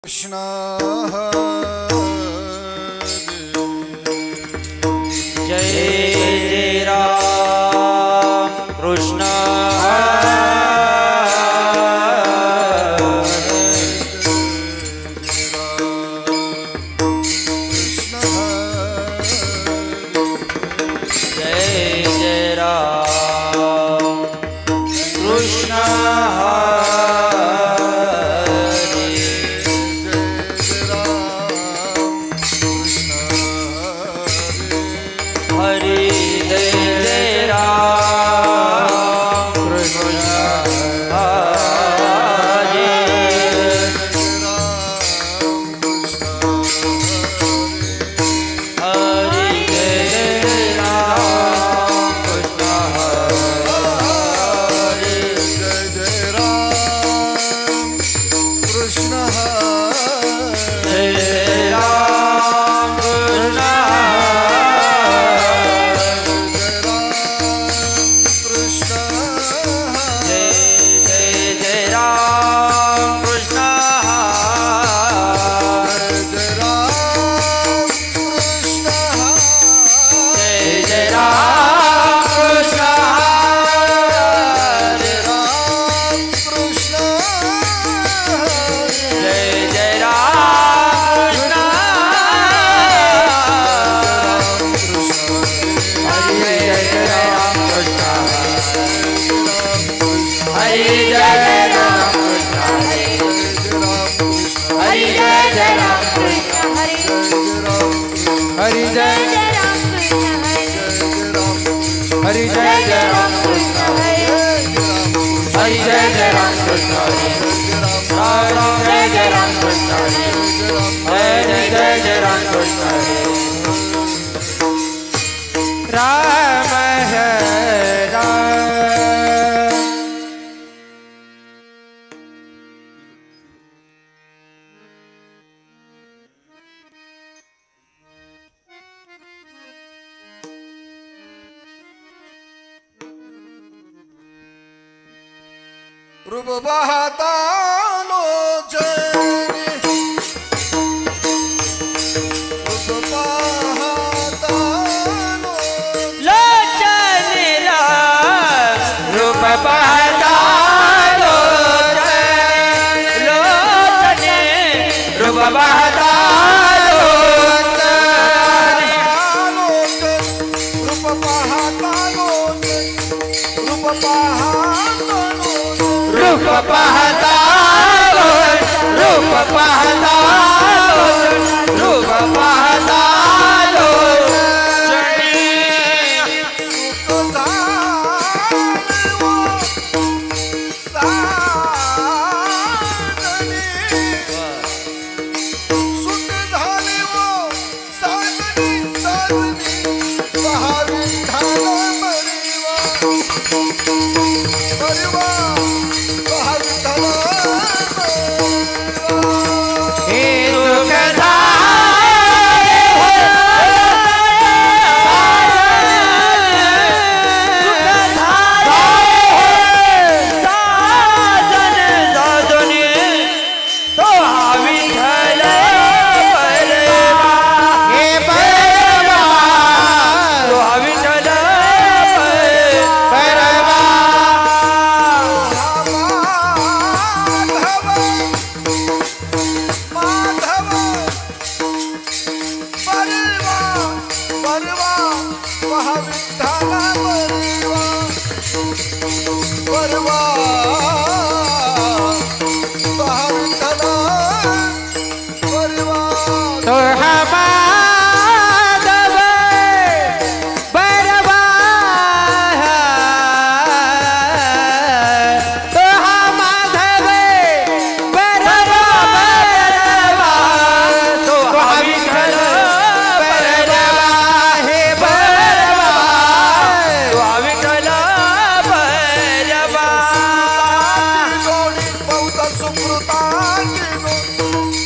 कृष्ण जय जय राम कृष्ण जय जय राम कृष्ण हरि जय जय राम कृष्ण हरि जय जय राम कृष्ण हरि जय जय राम कृष्ण राम राम जय जय राम कृष्ण जय जय जय राम कृष्ण राम है राम। रूप बहता लोचनी रूप बहता लोचनी रूप बहता लोचनी रूप बहता रूप बहता रूप बहता रूप पहता रूप पहता रूप पहता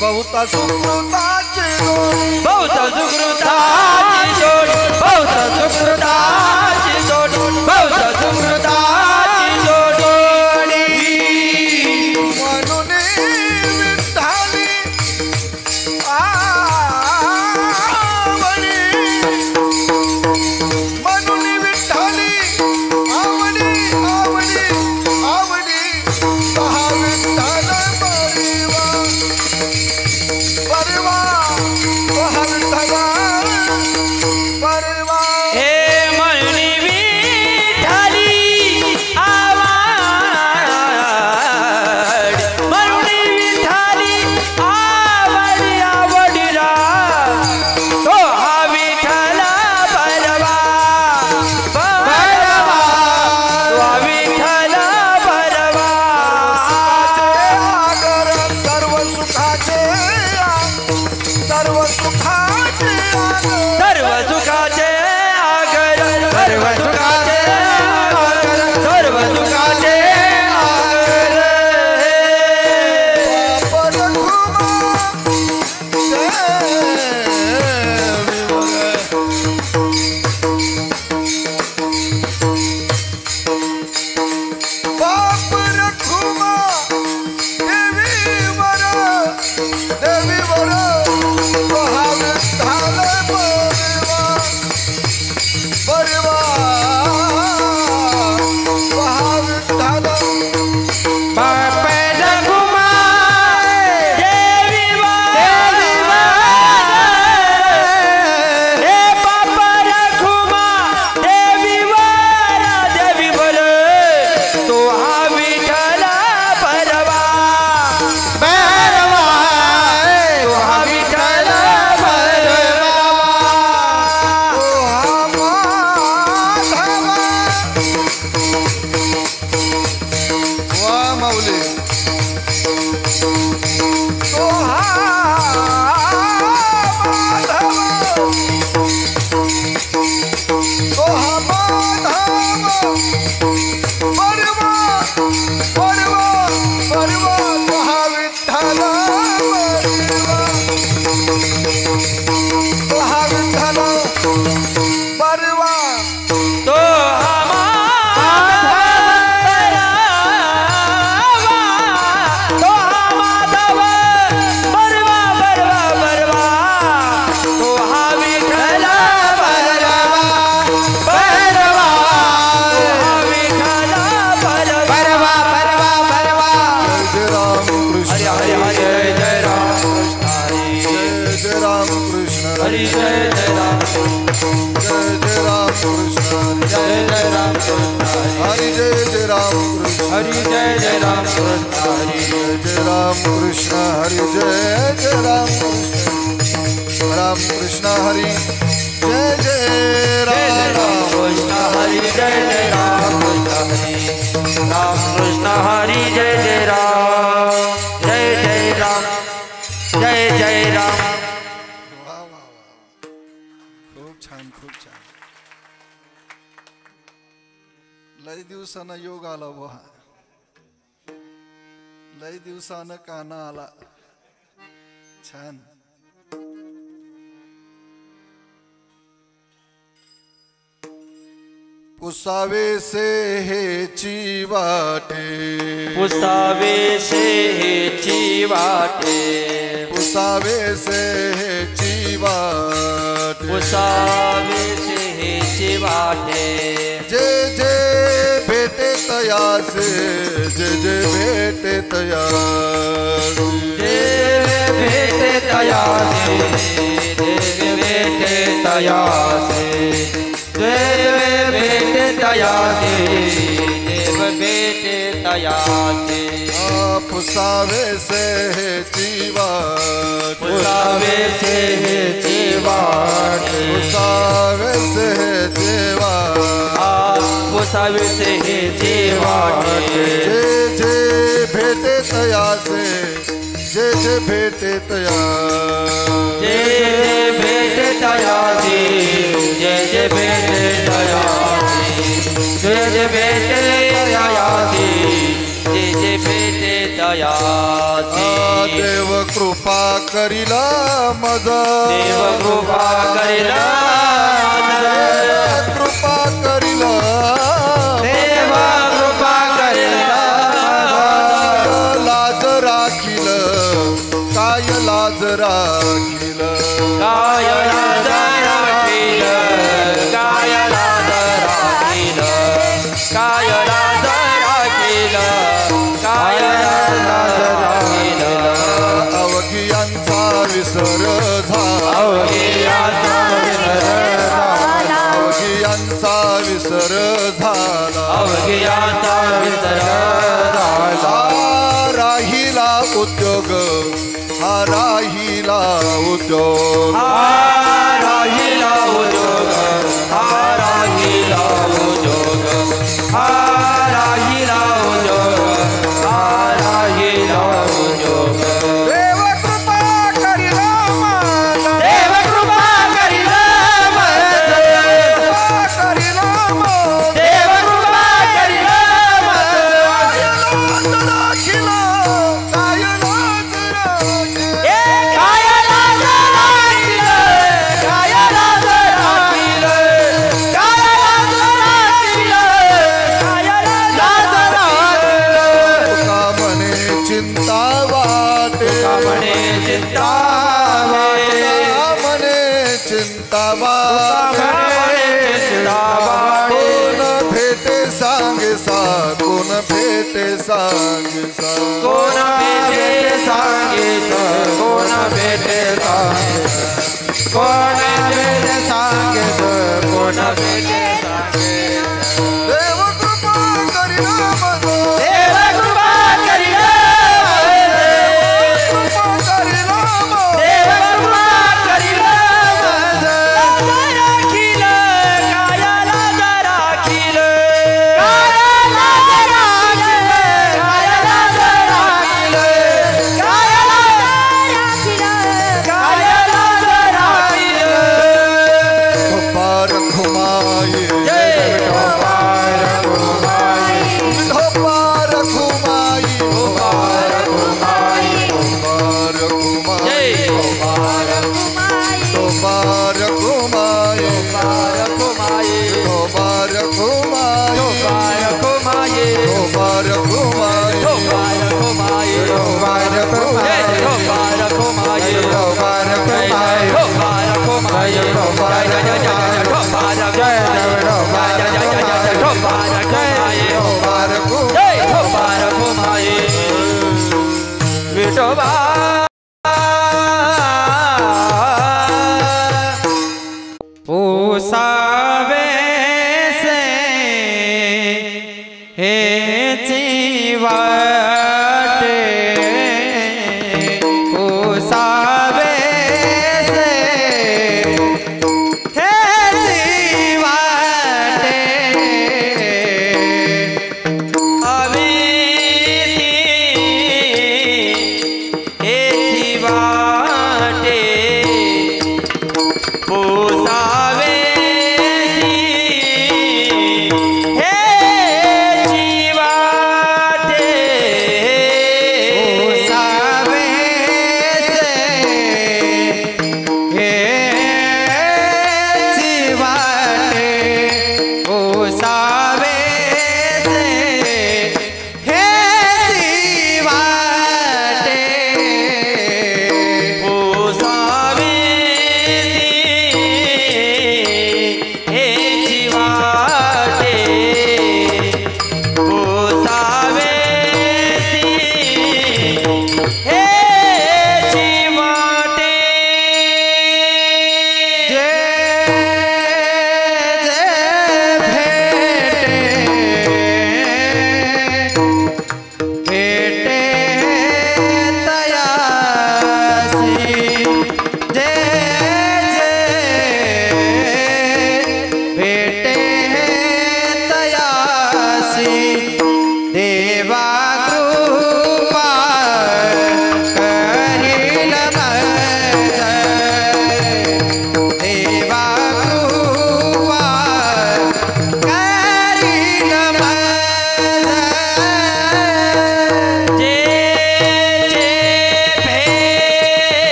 बहुत सुकृताची जोडी बहुत सुकृताची जोडी बहुत सुकृताची जोडी बहुत सुकृताची जोडी म्हणून विठ्ठली परवा तो हा विठ्ठला परवा हे म्हणून विठ्ठली आवड म्हणून विठ्ठली आवडीरा तो हा विठ्ठला बरवा बरवा तो हा विठ्ठला बरवा आगर सर्व सुखाचे सर्व सुखाचे सर्व सुखाचे आगर सर्व सुखाचे आगर सर्व सुखाचे आगर परखुमा बाप रखुमा देवीवर तो हा विठ्ठल परवा तो हा विठ्ठल बाप रखुमा देवी हे बाप रखुमा देवी वर तो हा विठ्ठला बरवा बरवा तो हा विठ्ठला बरवा तो हा माधवा वा माऊली तो हा माधव तो हा माधव परवा परवा परवा तो हा विठ्ठल तो हा विठ्ठल परवा तो हा माधव तो हा माधव बरवा बरवा बरवा तो हा विठ्ठला बरवा बरवा तो हा विठ्ठला बरवा बरवा बरवा जय राम कृष्ण हरे हरे हरे जय राम कृष्ण जय राम कृष्ण हरि जय जय राम जय राम कृष्ण जय जय राम कृष्ण हरि जय राम कृष्ण हरि जय जय राम कृष्ण हरि जय राम कृष्ण हरि जय राम कृष्ण राम कृष्ण हरि जय राम कृष्ण हरि जय जय राम कृष्ण हरि राम कृष्ण हरि जय जय राम जय जय राम जय जय राम वा वा वा खूप छान लय दिवसानं योग आला बुवा लय दिवसानं काना आला छान पुसावे से हेची वाटे पुसावे से हेची वाटे पुसावे से हेची वाटे पुसावे से हेची वाटे जे जे भेटे तयासे जे भेटे तयासे देव भेटे तयासे देव भेटे तयासे देव भेटे तयासे देव भेटे तयासे पुसावे से हेची वाटे पुसावे से हेची वाटे पुसावे से हेची वाटे पुसावे से हेची वाटे जे जे भेटे तयासे जे भेटे तयासे जे भेटे तयासे जे भेटे तयासे जे भेटे तयासे जे भेटे तयासे देव कृपा करिला मज देव कृपा करिला कृपा करिला देव कृपा करिला लाज राखील काय लाज राखील काय लाज राखील काय लाज राखील काय लाज राखील काय लाज राखील अवघियांचा विसर झाला अवघियांचा विसर झाला अवघियांचा विसर झाला अवघियांचा विसर झाला राहिला उद्योग हा राहिला उद्योग राहिला उद्योग राहिला उद्योग राहिला उद्योग राहिला उद्योग देव कृपा करिला माझा देव कृपा करिला माझा करिला माझा देव कृपा करिला माझा राखिला चिंता वाटे मने चिंता वाटे कोण भेटे सांगे सा कोण भेटे सांगे सा कोण भेटे सांगे कोण भेटे सांगे कोण भेटे सांगे कोण भेटे सांगे देव कृपा करिला माझा देव कृपा करिला विठोबा उसावे से हे जीवाटे उसावे से हे जीवाटे अभी हे जीवाटे उसावे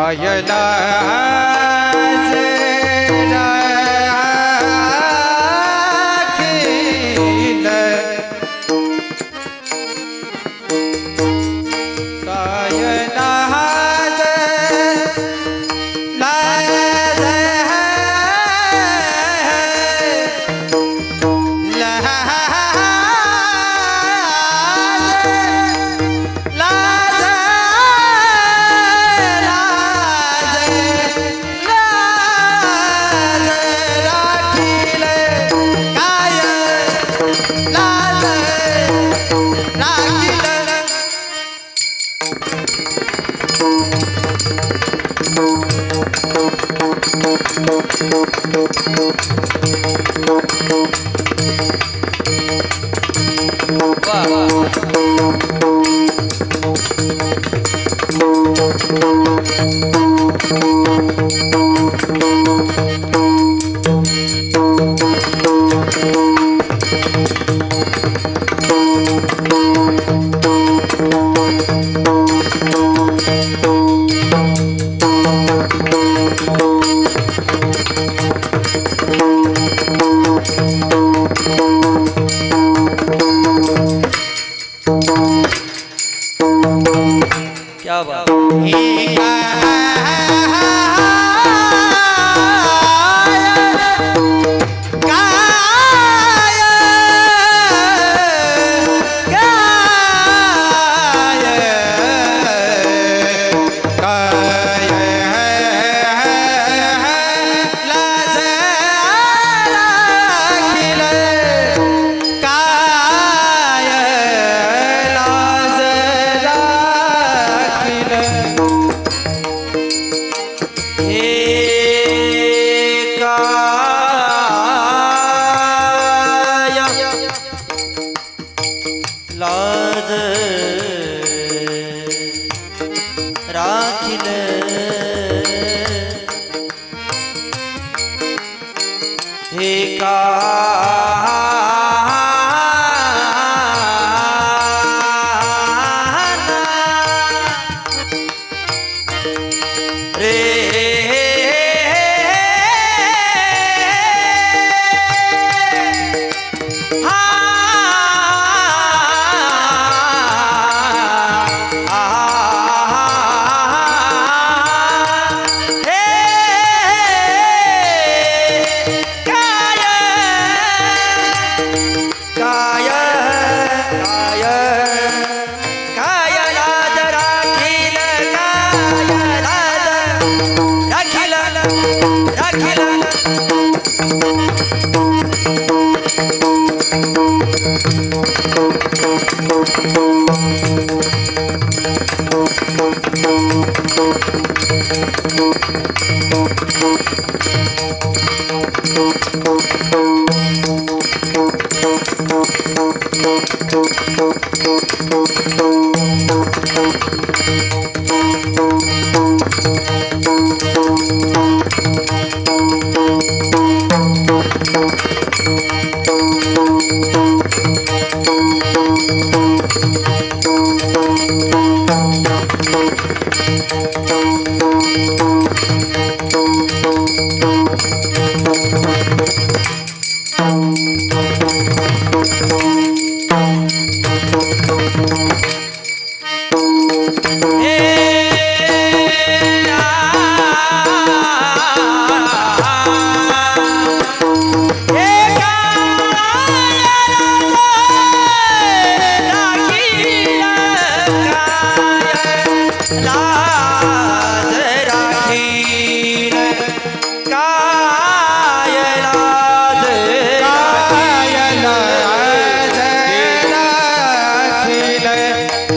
कायला क्या बात लाज राखिल हे का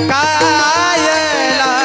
कायला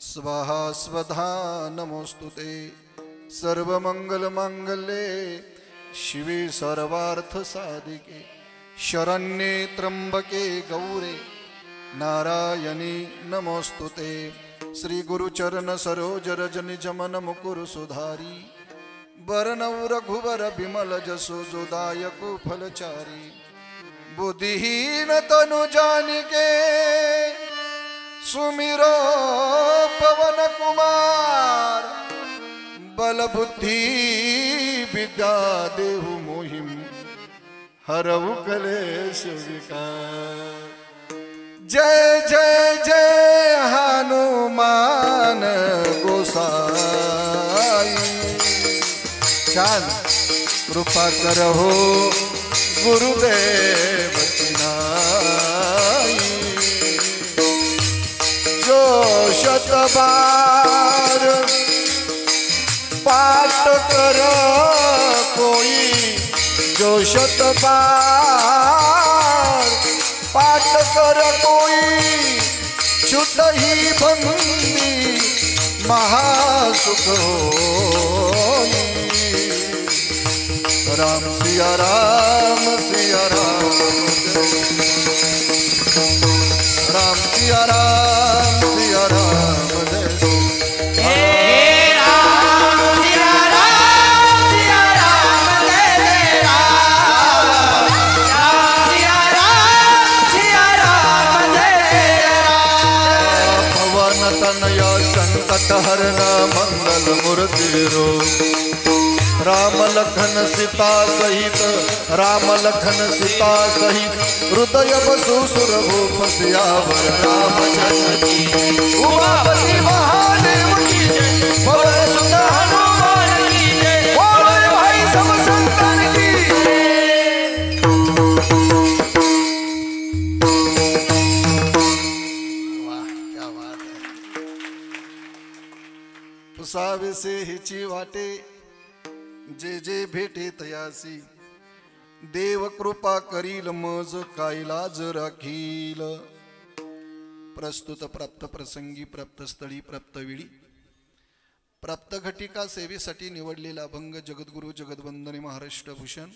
स्वाहा स्वधा नमोस्तुते सर्वमंगलमांगल्ये शिवे सर्वार्थ साधिके शरण्ये त्र्यंबके गौरे नारायणी नमोस्तुते श्री गुरुचरण सरोज रज निज मन मुकुर सुधारी बरनौ रघुवर बिमल जसो जोदायक फलचारी बुद्धिहीन तनु जानिके सुमिरो पवन कुमार बल बुद्धि विद्या देहु मोहिम हरऊ कलेश विकार जय जय जय हनुमान गोसाई छान कृपा करहो गुरुदेव नाई जो शतबार पाठ कर कोई जो शतबार पाठ कर कोई छुट ही बंदी महासुख होई राम सिया राम सिया राम राम सिया राम सिया राम संकट हरण मंगल मूर्ति रो राम लखन सीता सहित राम लखन सीता सहित हृदय बसु सुर भूप सियावर रामचंद्र उमापति महादेव की जय बोले सुत हनुमान की जय बोले भाई सब संतन की पुसावे से हिची वाटे जे जे भेटे तयासी देव कृपा करील मज कायलाज राखील प्रस्तुत प्राप्त प्रसंगी प्राप्त स्थळी प्राप्त वेळी प्राप्त घटिका सेवेसाठी निवडलेला अभंग जगद्गुरु जगद्वंदने महाराष्ट्र भूषण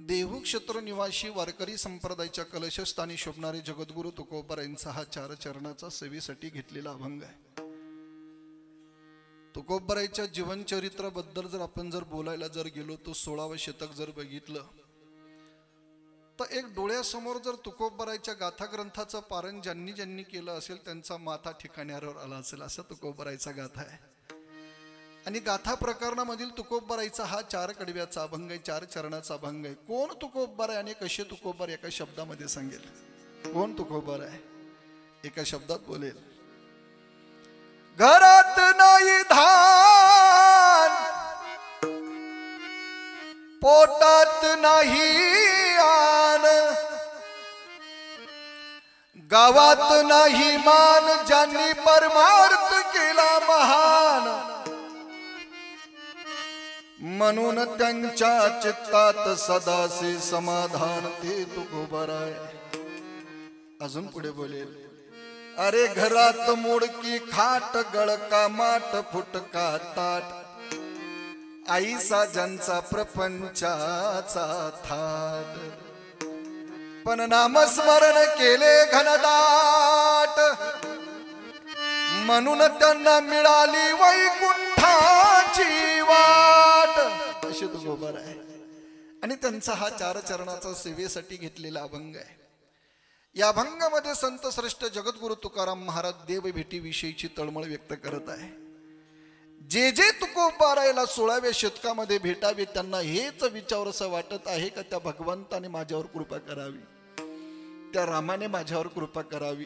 देहूक्षेत्र निवासी वारकरी संप्रदायाच्या कलशस्थानी शोभणारे जगद्गुरु तुकोबार यांचा हा 4 चरणाचा सेवेसाठी घेतलेला अभंग आहे. तुकोबारायच्या जीवनचरित्राबद्दल जर आपण बोलायला गेलो तो 16वे शतक जर बघितलं तर एक डोळ्यासमोर जर तुकोबारायच्या गाथा ग्रंथाचं पारण ज्यांनी ज्यांनी केलं असेल त्यांचा माथा ठिकाण्यावर आला असेल असा तुकोबारायचा गाथा आहे. आणि गाथा प्रकरणामधील तुकोबारायचा हा 4 कडव्याचा अभंग आहे, 4 चरणाचा अभंग आहे. कोण तुकोबार आहे आणि कसे तुकोबार एका शब्दामध्ये सांगेल. कोण तुकोबार आहे एका शब्दात बोलेल. घरात नाही धान पोटात नाही आन गावात नाही मान ज्यांनी परमार्थ केला महान म्हणून त्यांच्या चित्तात सदासे समाधान ते तुकोबार आहे. अजून पुढे बोलेल. अरे घरात मोडकी खाट गळका माट फुटका ताट आईसा ज्यांचा प्रपंचाचा थाट पण नामस्मरण केले घनदाट म्हणून त्यांना मिळाली वैकुंठाची वाट अशी तुकोबार आहे. आणि त्यांचा हा 4 चरणाचा सेवेसाठी घेतलेला अभंग आहे. या अभंगामध्ये संत श्रेष्ठ जगद्गुरु तुकाराम महाराज देव भेटी विषयीची तळमळ व्यक्त करत आहे. जे जे तुकोबारायला 16व्या शतकामध्ये भेटावे त्यांना हेच विचारसं वाटत आहे का त्या भगवंताने माझ्यावर कृपा करावी, त्या रामाने माझ्यावर कृपा करावी,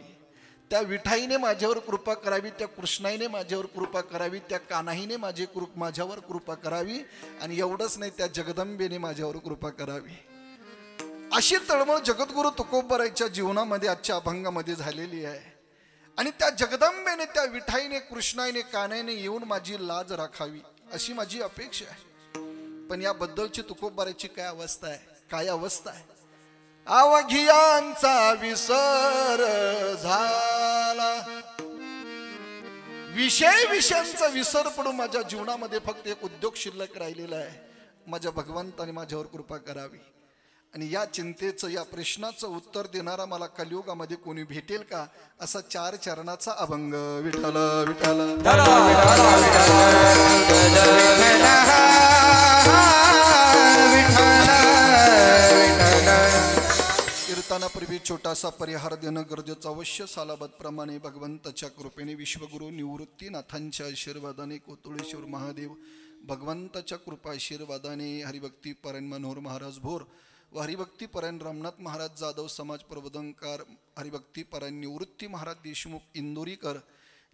त्या विठाईने माझ्यावर कृपा करावी, त्या कृष्णाईने माझ्यावर कृपा करावी, त्या कान्हाईने माझ्यावर कृपा करावी आणि एवढंच नाही त्या जगदंबेने माझ्यावर कृपा करावी. अशी तळमळ जगद्गुरु तुकोबारायच्या जीवनामध्ये आजच्या अभंगामध्ये झालेली आहे. आणि त्या जगदंबेने त्या विठाईने कृष्णाईने कान्हाईने येऊन माझी लाज राखावी अशी माझी अपेक्षा आहे. पण याबद्दलची तुकोबारायची काय अवस्था आहे, काय अवस्था आहे. अवघियांचा विसर झाला विषयांचा विसर पडून माझ्या जीवनामध्ये फक्त एक उद्योग शिल्लक राहिलेला आहे. माझ्या भगवंताने माझ्यावर कृपा करावी. आणि या चिंतेचं, या प्रश्नाचं उत्तर देणारा मला कलियुगामध्ये कोणी भेटेल का, असा 4 चरणाचा अभंग. विठ्ठल विठ्ठल कीर्तनापूर्वी छोटासा परिहार देणं गरजेचं अवश्य. सालाबतप्रमाणे भगवंताच्या कृपेने विश्वगुरु निवृत्तीनाथांच्या आशीर्वादाने कोतुळेश्वर महादेव भगवंताच्या कृपा आशीर्वादाने हरिभक्ती परायण मनोहर महाराज भोर व हरिभक्ती परायण रामनाथ महाराज जाधव समाज प्रबोधनकार हरिभक्ती परायण निवृत्ती महाराज देशमुख इंदोरीकर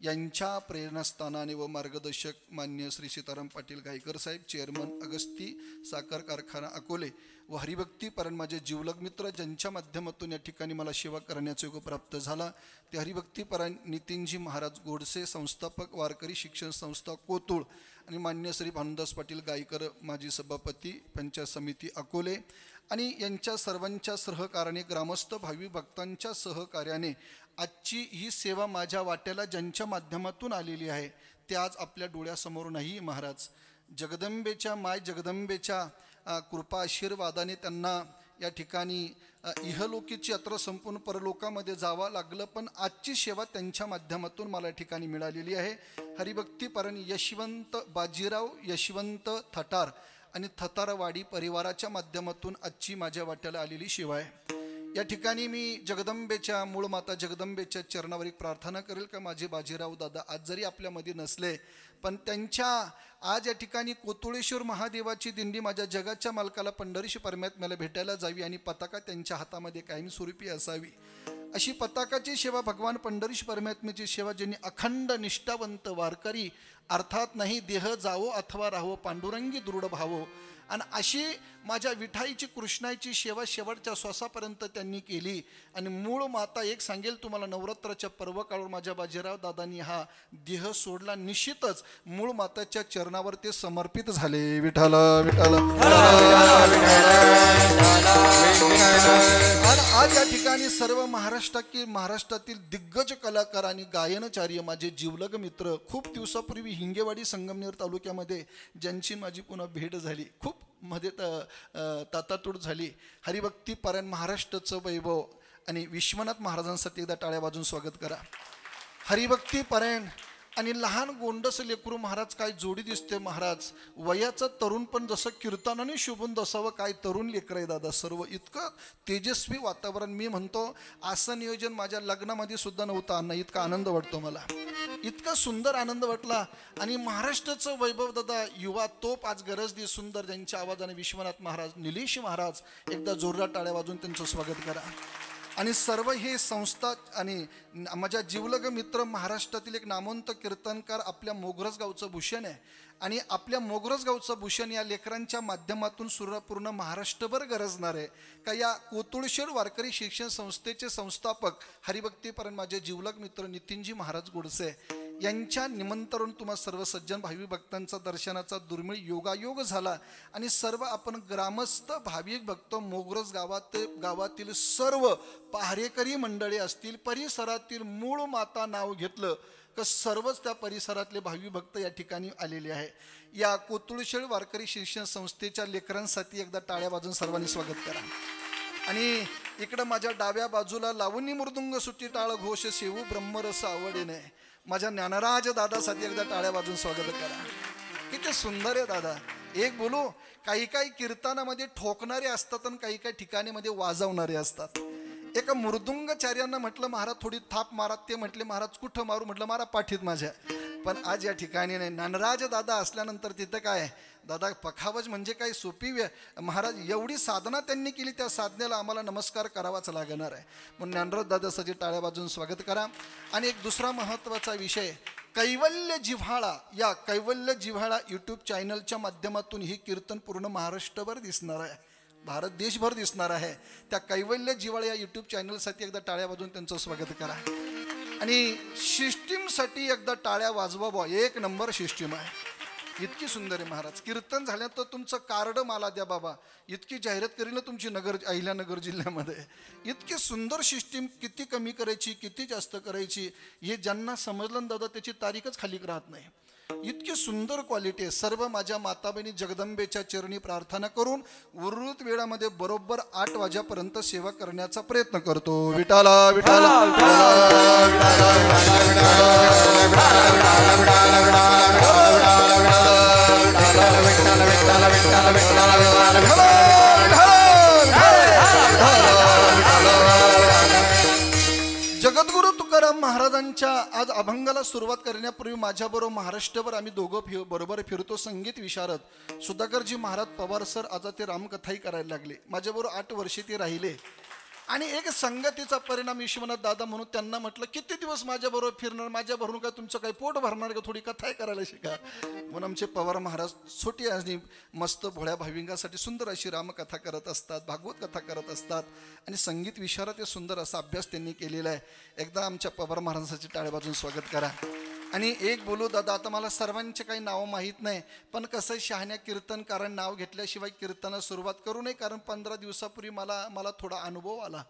यांच्या प्रेरणास्थानाने व मार्गदर्शक मान्य श्री सीताराम पाटील गायकर साहेब चेअरमन अगस्ती साखर कारखाना अकोले व हरिभक्ती परायण माझे जीवलग मित्र ज्यांच्या माध्यमातून या ठिकाणी मला सेवा करण्याचा योग प्राप्त झाला ते हरिभक्ती परायण नितीनजी महाराज गोडसे संस्थापक वारकरी शिक्षण संस्था कोतुळ आणि मान्य श्री भानुदास पाटील गायकर माजी सभापती पंचायत समिती अकोले आणि यांच्या सर्वांच्या सहकार्याने ग्रामस्थ भावी भक्तांच्या सहकार्याने आजची ही सेवा माझ्या वाट्याला ज्यांच्या माध्यमातून आलेली आहे ते आज आपल्या डोळ्यासमोर नाही. महाराज जगदंबेच्या माय जगदंबेच्या कृपा आशीर्वादाने त्यांना या ठिकाणी इहलोकीची यात्रा संपूर्ण परलोकामध्ये जावं लागलं, पण आजची सेवा त्यांच्या माध्यमातून मला या ठिकाणी मिळालेली आहे. हरिभक्ती परायण यशवंत बाजीराव यशवंत थटार आणि थतारवाडी परिवाराच्या माध्यमातून आजची माझ्या वाट्याला आलेली सेवा आहे. या ठिकाणी मी जगदंबेच्या मूळ माता जगदंबेच्या चरणावर एक प्रार्थना करेल का माझे बाजीराव दादा आज जरी आपल्यामध्ये नसले पण त्यांच्या आज या ठिकाणी कोतुळेश्वर महादेवाची दिंडी माझ्या जगाच्या मालकाला पंढरीशी परमात्म्याला भेटायला जावी आणि पताका त्यांच्या हातामध्ये कायमस्वरूपी असावी. अशी पताकाची सेवा भगवान पंढरीश परमात्म्याची सेवा ज्यांनी अखंड निष्ठावंत वारकरी अर्थात नाही देह जावो अथवा राहो पांडुरंगी दृढ भावो आणि अशी माझ्या विठाईची कृष्णाची सेवा शेवटच्या श्वासापर्यंत त्यांनी केली. आणि मूळ माता एक सांगेल तुम्हाला नवरात्राच्या पर्व काळावर माझ्या बाजीराव दादांनी हा देह सोडला निश्चितच मूळ माताच्या चरणावर ते समर्पित झाले. विठ्ठल विठ्ठल आज या ठिकाणी सर्व महाराष्ट्रातील दिग्गज कलाकार आणि गायनचार्य माझे जीवलग मित्र खूप दिवसापूर्वी हिंगेवाडी संगमनेर तालुक्यामध्ये ज्यांची माझी पुन्हा भेट झाली खूप मध्ये तातातूड झाली. हरिभक्ती परायण महाराष्ट्राचं वैभव आणि विश्वनाथ महाराजांसाठी एकदा टाळ्या वाजून स्वागत करा. हरिभक्ती परायण आणि लहान गोंडस लेकरू महाराज काय जोडी दिसते. महाराज वयाचं तरुण पण जसं कीर्तनाने शोभून दसावं काय तरुण लेकर आहे दादा सर्व. इतकं तेजस्वी वातावरण. मी म्हणतो असं नियोजन माझ्या लग्नामध्ये सुद्धा नव्हतं अण्णा. इतका आनंद वाटतो मला, इतका सुंदर आनंद वाटला. आणि महाराष्ट्राचं वैभव दादा युवा तोप आज गरज दे सुंदर ज्यांच्या आवाजाने विश्वनाथ महाराज निलेश महाराज एकदा जोरदार टाळ्या वाजून त्यांचं स्वागत करा. आणि सर्व हे संस्था आणि माझ्या जीवलग मित्र महाराष्ट्रातील एक नामवंत कीर्तनकार आपल्या मोगरज गावचं भूषण आहे. आणि आपल्या मोगरज गावचं भूषण या लेकरांच्या माध्यमातून पूर्ण महाराष्ट्रभर गरजणार आहे का. या कोतुळेश्वर वारकरी शिक्षण संस्थेचे संस्थापक हरिभक्ती परायण माझे जीवलग मित्र नितीनजी महाराज गोडसे यांच्या निमंत्रण तुम्हा सर्व सज्जन भावी भक्तांचा दर्शनाचा दुर्मिळ योगायोग झाला. आणि सर्व आपण ग्रामस्थ भाविक भक्त मोगरज गावातील सर्व पहारेकरी मंडळी असतील परिसरातील मूळ माता नाव घेतलं तर सर्वच त्या परिसरातले भावी भक्त या ठिकाणी आलेले आहे. या कोतुळेश्वर वारकरी शिक्षण संस्थेच्या लेकरांसाठी एकदा टाळ्या वाजून सर्वांनी स्वागत करा. आणि इकडं माझ्या डाव्या बाजूला लावणी मृदुंग सुटी टाळ घोष सेवू ब्रह्मरस आवडीने माझ्या ज्ञानराज दादासाठी एकदा टाळ्या वाजून स्वागत करा. किती सुंदर आहे दादा. एक बोलू काही कीर्तनामध्ये ठोकणारे असतात आणि काही ठिकाणी मध्ये वाजवणारे असतात. एका मृदुंगाचार्यांना म्हटलं महाराज थोडी थाप मारा. ते म्हटले महाराज कुठं मारू. म्हटलं मारा पाठीत माझ्या. पण आज या ठिकाणी नाही. ज्ञानराज दादा असल्यानंतर तिथं काय दादा पखावज म्हणजे काय सोपी महाराज एवढी साधना त्यांनी केली त्या साधनेला आम्हाला नमस्कार करावाच लागणार आहे. म्हणून ज्ञानराज दादासाठी टाळ्या वाजून स्वागत करा. आणि एक दुसरा महत्त्वाचा विषय कैवल्य जिव्हाळा. या कैवल्य जिव्हाळा यूट्यूब चॅनलच्या माध्यमातून ही कीर्तन पूर्ण महाराष्ट्रभर दिसणार आहे, भारत देशभर दिसणार आहे. त्या कैवल्य जिव्हाळा या यूट्यूब चॅनलसाठी एकदा टाळ्या वाजवून त्यांचं स्वागत करा. आणि सिस्टीमसाठी एकदा टाळ्या वाजवा. एक नंबर सिस्टीम आहे. इतकी सुंदर आहे महाराज. कीर्तन झालं तर तुमचं कार्ड मला द्या बाबा. इतकी जाहिरात करीन तुमची अहिल्यानगर जिल्ह्यामध्ये. इतकी सुंदर सिस्टीम. किती कमी करायची, किती जास्त करायची, हे ज्यांना समजलं दादा त्याची तारीखच खाली राहत नाही. इतकी सुंदर क्वालिटी आहे. सर्व माझ्या माता बहिणी जगदंबेच्या चरणी प्रार्थना करून उर्वरित वेळामध्ये बरोबर 8 वाजेपर्यंत सेवा करण्याचा प्रयत्न करतो. विठाला विठाला जगद्गुरु तुकाराम महाराजांच्या आज अभंगाला सुरुवात करण्यापूर्वी माझ्याबरोबर महाराष्ट्रभर आम्ही दोघं बरोबर फिरतो. संगीत विशारद सुधाकरजी महाराज पवार सर आज ते रामकथाही करायला लागले. माझ्याबरोबर 8 वर्षे ते राहिले आणि एक संगतीचा परिणाम विश्वनाथ दादा म्हणून त्यांना म्हटलं किती दिवस माझ्याबरोबर फिरणार, माझ्याबरोबर काय तुमचं काही पोट भरणार का, थोडी कथाही करायला शिका. म्हणून आमचे पवार महाराज छोटी आणि मस्त भोळ्या भाविकांसाठी सुंदर अशी रामकथा करत असतात, भागवत कथा करत असतात आणि संगीत विशारद हे सुंदर असा अभ्यास त्यांनी केलेला आहे. एकदा आमच्या पवार महाराजांचे टाळ्या वाजवून स्वागत करा. आणि एक बोलू दादा, आता मला सर्वांचे काही नावं माहीत नाही, पण कसं शहाण्या कीर्तनकारांनी नाव घेतल्याशिवाय कीर्तनाला सुरुवात करू नये, कारण 15 दिवसापूर्वी मला थोडा अनुभव आला.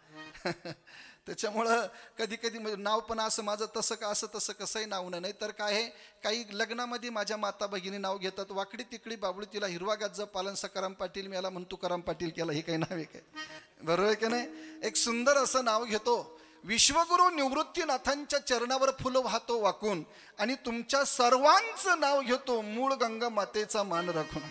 त्याच्यामुळं कधी कधी नाव पण असं माझं तसं का असं तसं कसंही नाव नाही. तर काय आहे, काही लग्नामध्ये माझ्या माता भगिनी नाव घेतात, वाकडी तिकडी बाबळी तिला हिरवा गाजं पालन सकाराम पाटील मी याला म्हणतो तुकाराम पाटील केला, हे काही नाव आहे काय, बरोबर आहे का नाही. एक सुंदर असं नाव घेतो. विश्वगुरु निवृत्तीनाथांच्या चरणावर फुलं वाहतो वाकून आणि तुमच्या सर्वांचं नाव घेतो मूळ गंगा मातेचा मान राखून,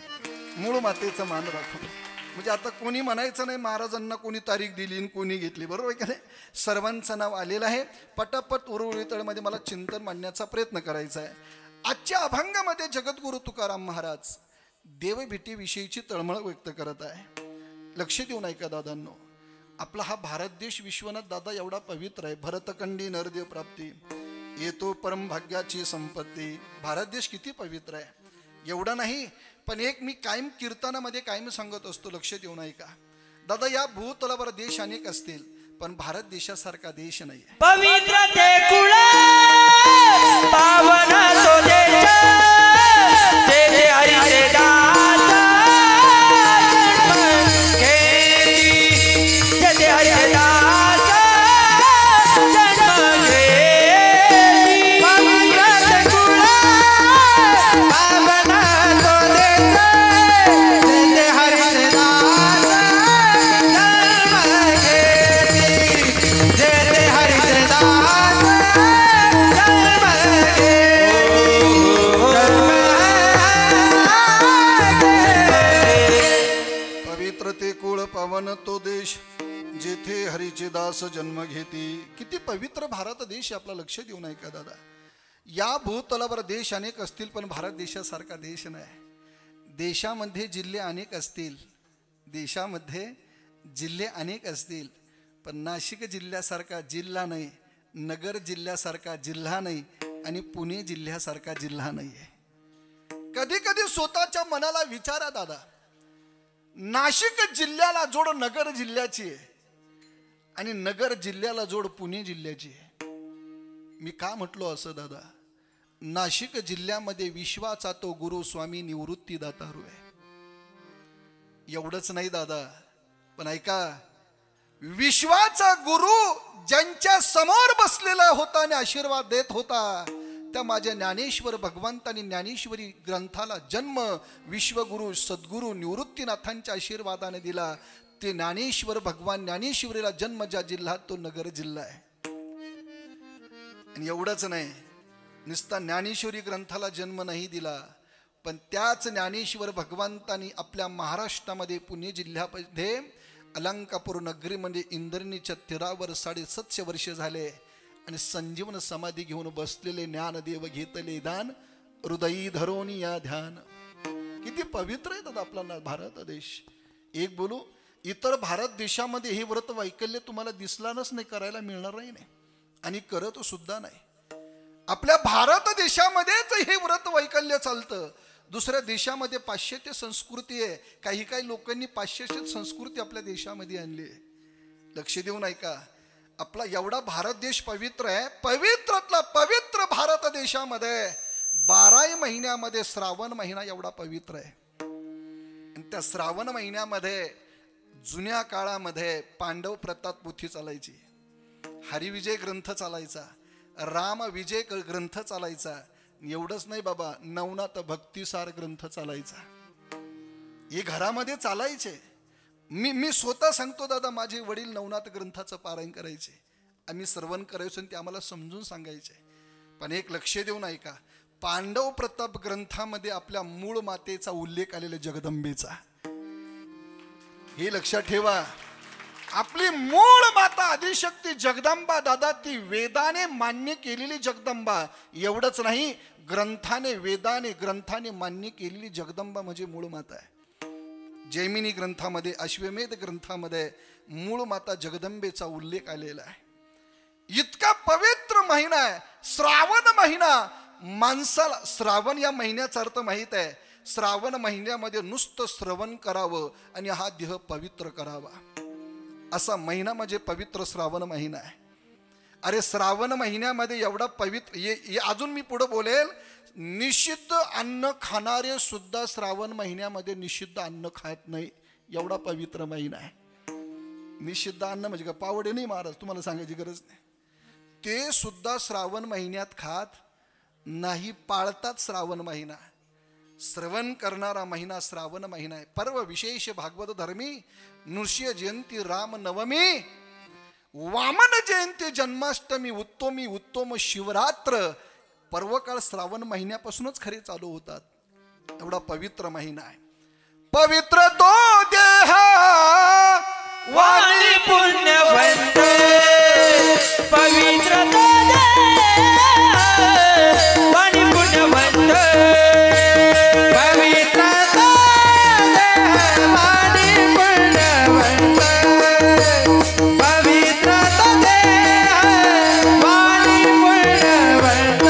मूळ मातेचा मान राखून. म्हणजे आता कोणी म्हणायचं नाही महाराजांना कोणी तारीख दिली आणि कोणी घेतली, बरोबर आहे का नाही. सर्वांचं नाव आलेलं आहे. पटापट उर्वरितमध्ये मला चिंतन मांडण्याचा प्रयत्न करायचा आहे. आजच्या अभंगामध्ये जगद्गुरु तुकाराम महाराज देवभीतीविषयीची तळमळ व्यक्त करत आहे. लक्ष देऊन ऐका दादांनो. आपला हा भारत देश विश्वनाथ दादा एवढा पवित्र आहे. भरतखंडी नरदेव प्राप्ती येतो परम भाग्याची संपत्ती. भारत देश किती पवित्र आहे. एवढा नाही पण एक मी कायम कीर्तनामध्ये कायम सांगत असतो, लक्ष देऊन ऐका दादा. या भूतलावर देश अनेक असतील पण भारत देशासारखा देश नाही. पवित्र ते कुळ पावन तो देश, ते हरीचे दास तो देश जेथे हरीचे दास जन्म घेती. किती पवित्र भारत देश आपला. लक्ष देऊन ऐका दादा. या भूतलावर देश अनेक असतील पण भारत देशासारखा देश नाही. देशामध्ये जिल्हे अनेक असतील, देशामध्ये जिल्हे अनेक असतील पण नाशिक जिल्ह्यासारखा जिल्हा नाही, नगर जिल्ह्यासारखा जिल्हा नाही आणि पुणे जिल्ह्यासारखा जिल्हा नाही आहे. कधी कधी स्वतःच्या मनाला विचारा दादा, नाशिक जिल्ह्याला जोड नगर जिल्ह्याची आहे आणि नगर जिल्ह्याला जोड पुणे जिल्ह्याची आहे. मी का म्हटलो असं दादा, नाशिक जिल्ह्यामध्ये विश्वाचा तो गुरु स्वामी निवृत्ती दातारू आहे. एवढंच नाही दादा, पण ऐका, विश्वाचा गुरु ज्यांच्या समोर बसलेला होता आणि आशीर्वाद देत होता त्या माझ्या ज्ञानेश्वर भगवंतांनी ज्ञानेश्वरी ग्रंथाला जन्म विश्वगुरु सद्गुरु निवृत्तीनाथांच्या आशीर्वादाने दिला. ते ज्ञानेश्वर भगवान ज्ञानेश्वरीला जन्म ज्या जिल्ह्यात तो नगर जिल्हा आहे. आणि एवढंच नाही, नुसता ज्ञानेश्वरी ग्रंथाला जन्म नाही दिला पण त्याच ज्ञानेश्वर भगवंतांनी आपल्या महाराष्ट्रामध्ये पुणे जिल्ह्यामध्ये अलंकापूर नगरीमध्ये इंद्रणीच्या तीरावर 750 वर्ष झाले आणि संजीवन समाधी घेऊन बसलेले ज्ञानदेव घेतले दान हृदयी धरोनी या ध्यान. किती पवित्र आहे दादा आपला भारत देश. एक बोलू, इतर भारत देशामध्ये हे व्रत वैकल्य तुम्हाला दिसणारच नाही, करायला मिळणारही नाही आणि करत सुद्धा नाही. आपल्या भारत देशामध्येच हे व्रत वैकल्य चालतं. दुसऱ्या देशामध्ये पाश्चात्य संस्कृती आहे. काही काही लोकांनी पाश्चात्य संस्कृती आपल्या देशामध्ये आणली आहे. लक्ष देऊन ऐका. आपला एवढा भारत देश पवित्र आहे, पवित्रातला पवित्र भारत देशामध्ये 12 महिन्यामध्ये श्रावण महिना एवढा पवित्र आहे. आणि त्या श्रावण महिन्यामध्ये जुन्या काळामध्ये पांडव प्रताप पोथी चालायची, हरिविजय ग्रंथ चालायचा, राम विजय ग्रंथ चालायचा. एवढंच नाही बाबा, नवनाथ भक्तिसार ग्रंथ चालायचा. हे घरामध्ये चालायचे. मी स्वतः सांगतो दादा, माझे वडील नवनाथ ग्रंथाचं पारायण करायचे, आम्ही श्रवण करायचो आणि ते आम्हाला समजून सांगायचे. पण एक लक्ष देऊन ऐका, पांडव प्रताप ग्रंथामध्ये आपल्या मूळ मातेचा उल्लेख आलेला जगदंबेचा. हे लक्षात ठेवा, आपली मूळ माता आदिशक्ती जगदंबा दादा, ती वेदाने मान्य केलेली जगदंबा. एवढंच नाही, ग्रंथाने मान्य केलेली जगदंबा म्हणजे मूळ माता आहे. जैमिनी ग्रंथामध्ये, अश्वमेध ग्रंथामध्ये मूळ माता जगदंबेचा उल्लेख आलेला आहे. इतका पवित्र महिना आहे श्रावण महिना. माणसाला श्रावण या महिन्याचा अर्थ माहित आहे. श्रावण महिन्यामध्ये नुसतं श्रवण करावं आणि हा देह पवित्र करावा, असा महिना म्हणजे पवित्र श्रावण महिना आहे. अरे श्रावण महिन्यामध्ये एवढा पवित्र, अजून मी पुढे बोलेल, निषिद्ध अन्न खाणारे सुद्धा श्रावण महिन्यामध्ये निषिद्ध अन्न खात नाही, एवढा पवित्र महिना आहे. निषिद्ध अन्न म्हणजे का पावडे नाही महाराज, तुम्हाला सांगायची गरज नाही. ते सुद्धा श्रावण महिन्यात खात नाही, पाळतात श्रावण महिना. श्रवण करणारा महिना श्रावण महिना आहे. पर्व विशेष भागवत धर्मी, नृसिंह जयंती, राम नवमी, वामन जयंती, जन्माष्टमी, उत्तम शिवरात्र. पर्वकाळ श्रावण महिन्यापासूनच खरे चालू होतात. एवढा पवित्र महिना आहे. पवित्र तो देह वाणी पुण्यवंत, पवित्र तो देह वाणी पुण्यवंत, पवित्र तो देह वाणी पुण्यवंत, पवित्र तो देह वाणी पुण्यवंत.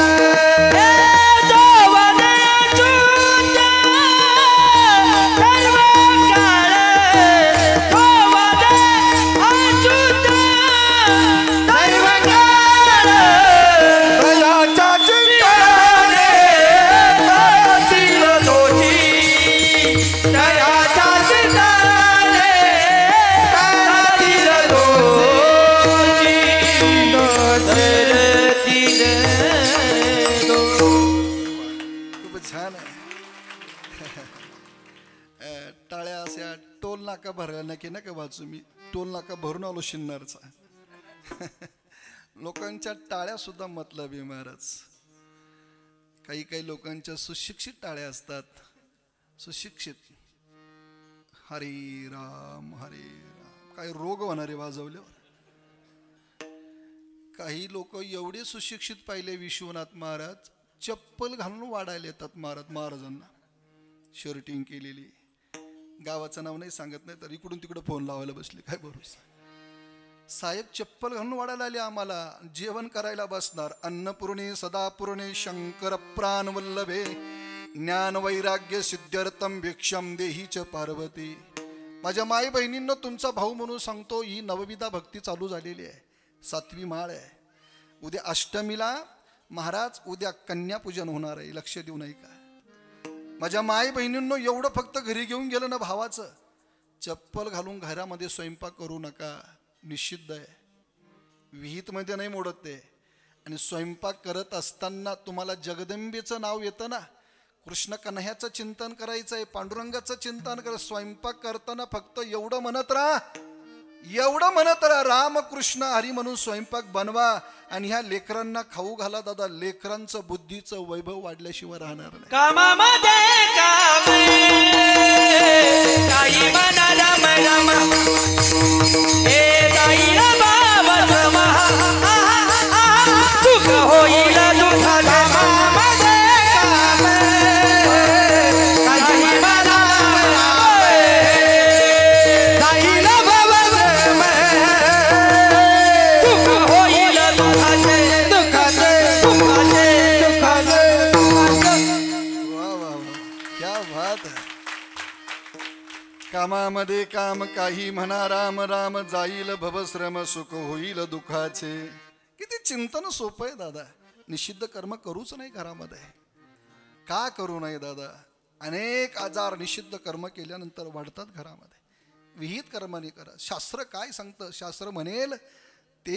नाका भरायला नक्की नका वाचू, मी टोल नाका भरून आलो शिन्नरचा. लोकांच्या टाळ्या सुद्धा मतलबी महाराज. काही लोकांच्या सुशिक्षित टाळ्या असतात, सुशिक्षित. हरे राम हरे राम, काय रोग होणारे वाजवल्यावर. काही लोक एवढे सुशिक्षित पाहिले विश्वनाथ महाराज, चप्पल घालून वाढायला येतात महाराजांना, शर्टिंग केलेली. गावाचं नाव नाही सांगत नाही, तर इकडून तिकडं फोन लावायला बसले, काय भरोसा. साहेब चप्पल घालून वाढायला आले आम्हाला, जेवण करायला बसणार. अन्नपूर्णे सदापूर्णे शंकर प्राण वल्लभे, ज्ञान वैराग्य सिद्ध्यर्थम भिक्षम देही च पार्वती. माझ्या माई बहिणींना तुमचा भाऊ म्हणून सांगतो, ही नवविधा भक्ती चालू झालेली आहे. 7वी माळ आहे. उद्या अष्टमीला महाराज, उद्या कन्यापूजन होणार आहे, लक्ष देऊ नाही का. माझ्या माई बहिणींनो, एवढं फक्त घरी घेऊन गेलं ना भावाचं, चप्पल घालून घरामध्ये स्वयंपाक करू नका, निषिद्ध आहे. विहित मध्ये नाही मोडत ते. आणि स्वयंपाक करत असताना तुम्हाला जगदंबेचं नाव येतं ना, कृष्ण कन्हैयाचं चिंतन करायचं आहे, पांडुरंगाचं चिंतन कर. स्वयंपाक करताना फक्त एवढं म्हणत राहा, रामकृष्ण हरी म्हणून स्वयंपाक बनवा. आणि ह्या लेकरांना खाऊ घाला दादा, लेकरांचं बुद्धीचं वैभव वाढल्याशिवाय राहणार नाही. कामामध्ये काम काही मना रम रम, हे जाईल बाबा सुख होईल दुःख. कामामध्ये काम काही मना जाईल बाबा सुख होईल दुःखाचे दुःखाचे दुःखाचे दुःखाचे. वा वा वा, क्या बात है. कामामध्ये काम काही म्हणा राम राम, जाईल भवश्रम सुख होईल दुःखाचे. किती चिंतन सोपं आहे दादा. निषिद्ध कर्म करूच नाही घरामध्ये. का करू नये दादा? अनेक आजार निषिद्ध कर्म केल्यानंतर वाढतात घरामध्ये. विहित कर्माने करा. शास्त्र काय सांगतं? शास्त्र म्हणेल ते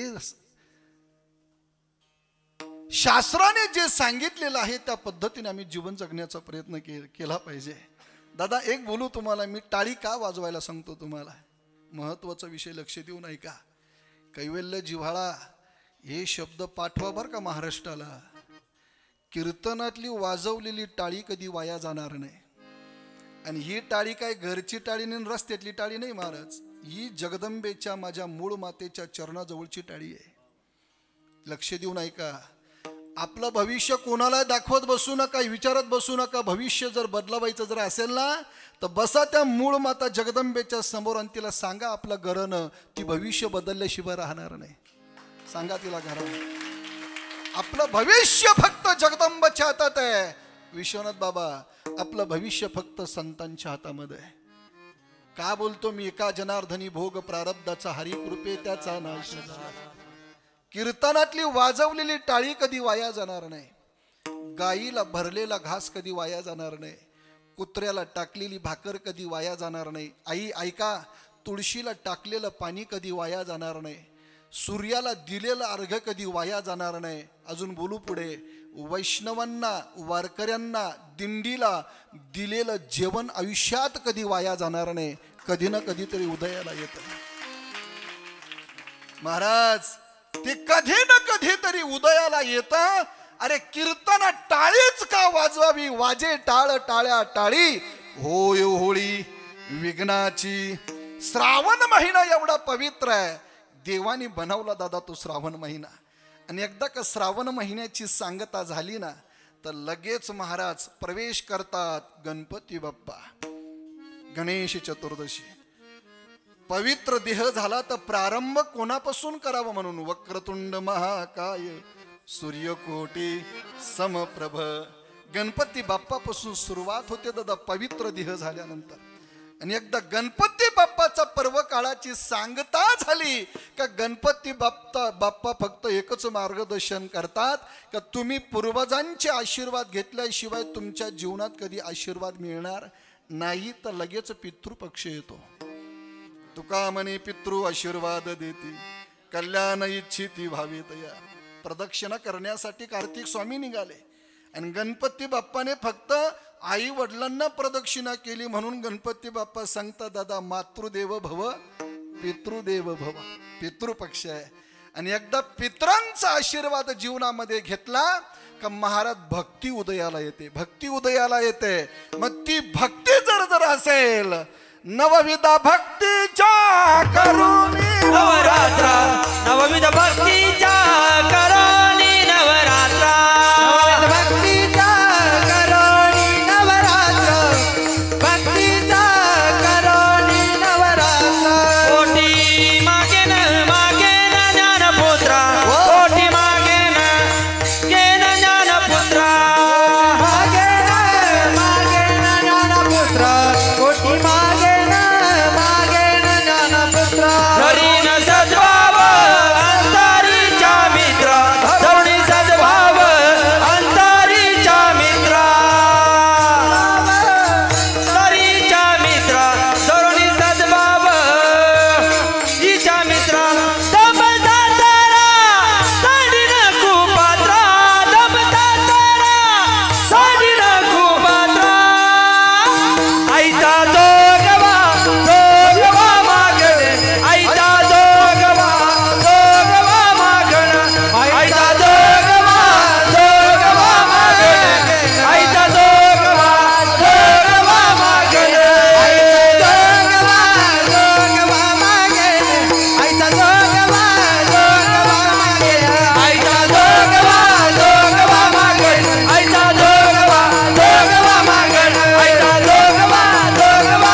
शास्त्राने जे सांगितलेलं आहे त्या पद्धतीने आम्ही जीवन जगण्याचा प्रयत्न केला पाहिजे. दादा एक बोलू तुम्हाला, मी टाळी का वाजवायला सांगतो तुम्हाला? महत्वाचा विषय लक्ष देऊन ऐका. कैवल्य जिव्हाळा हे शब्द पाठवा बर का महाराष्ट्राला. कीर्तनातली वाजवलेली टाळी कधी वाया जाणार नाही. आणि ही टाळी काय घरची टाळी नाही, रस्त्यातली टाळी नाही महाराज. ही जगदंबेच्या माझ्या मूळ मातेच्या चरणाजवळची टाळी आहे. लक्ष देऊन ऐका. आपलं भविष्य कोणाला दाखवत बसू नका, विचारत बसू नका. भविष्य जर बदलवायचं जर असेल ना तर बसा त्या मूळ माता जगदंबेच्या समोर आणि तिला सांगा आपलं घरानं. ती भविष्य बदलल्याशिवाय राहणार नाही. सांगा तिला घरानं आपलं भविष्य फक्त जगदंबाच्या हातात आहे. विश्वनाथ बाबा आपलं भविष्य फक्त संतांच्या हातामध्ये आहे. का बोलतो मी? एका जनार्दनी भोग प्रारब्धाचा हरी कृपे त्याचा नाश झाला. कीर्तनातली वाजवलेली टाळी कधी वाया जाणार नाही. गाईला भरलेला घास कधी वाया जाणार नाही. कुत्र्याला टाकलेली भाकर कधी वाया जाणार नाही. आई ऐका, तुळशीला टाकलेलं पाणी कधी वाया जाणार नाही. सूर्याला दिलेलं अर्घ्य कधी वाया जाणार नाही. अजून बोलू पुढे. वैष्णवांना वारकऱ्यांना दिंडीला दिलेलं जेवण आयुष्यात कधी वाया जाणार नाही. कधी ना कधीतरी उदयाला येतं महाराज. ते कधी ना कधीतरी उदयाला येतं. अरे कीर्तनात टाळीच का वाजवावी? वाजे टाळ टाळ्या टाळी होय होळी विघ्नाची. श्रावण महिना एवढा पवित्र आहे. देवानी बनवला दादा तो श्रावण महिना. आणि एकदा का श्रावण महिन्याची सांगता झाली ना तर लगेच महाराज प्रवेश करतात गणपती बाप्पा. गणेश चतुर्दशी पवित्र देह झाला तर प्रारंभ कोणापासून करावा? म्हणून वक्रतुंड महाकाय सूर्यकोटी समप्रभ. गणपती बाप्पापासून सुरुवात होते दादा पवित्र देह झाल्यानंतर. आणि एकदा गणपती बाप्पाचा पर्व काळाची सांगता झाली का गणपती बाप्पा फक्त एकच मार्गदर्शन करतात का तुम्ही पूर्वजांचे आशीर्वाद घेतल्याशिवाय तुमच्या जीवनात कधी आशीर्वाद मिळणार नाही. तर लगेच पितृपक्ष येतो. तुका म्हणे पितृ आशीर्वाद देती कल्याण इच्छिती भावी तया. प्रदक्षिणा करण्यासाठी कार्तिक स्वामी निघाले आणि गणपती बाप्पाने फक्त आई वडिलांना प्रदक्षिणा केली. म्हणून गणपती बाप्पा सांगता दादा मातृदेव भव पितृदेव भव. पितृपक्ष आहे. आणि एकदा पितरांचा आशीर्वाद जीवनामध्ये घेतला का महाराज भक्ती उदयाला येते. भक्ती उदयाला येते. मग ती भक्ती जर असेल नवविध भक्तीच्या करुणी नवरात्रा नवविध भक्तीच्या करुणी नवरात्रा भक्तीचा करोणी नवरात्र भक्तीचा करोणी नवरात्र. कोटी मागे न ज्ञानपुत्रा कोटी मागे न ज्ञानपुत्रा मागे न ज्ञानपुत्र कोटी मागे न ज्ञानपुत्र. धरी न सद्भाव अंतरीच्या मित्र धरुणी सद्भाव अंतरीच्या मित्र अंतरीच्या मित्र धरुणी सद्भाव हिच्या मित्र. दम सातारा साडी नको पात्रा दम सातारा साडी नको पात्रा. आईचा जोगवा मागणे आईचा जोगवा मागणे आईचा जोगवा मागणे आईचा जोगवा मागणे जोगवा मागे आईचा जोगवा मागे आईचा जोगवा मागणे आईचा जोगवा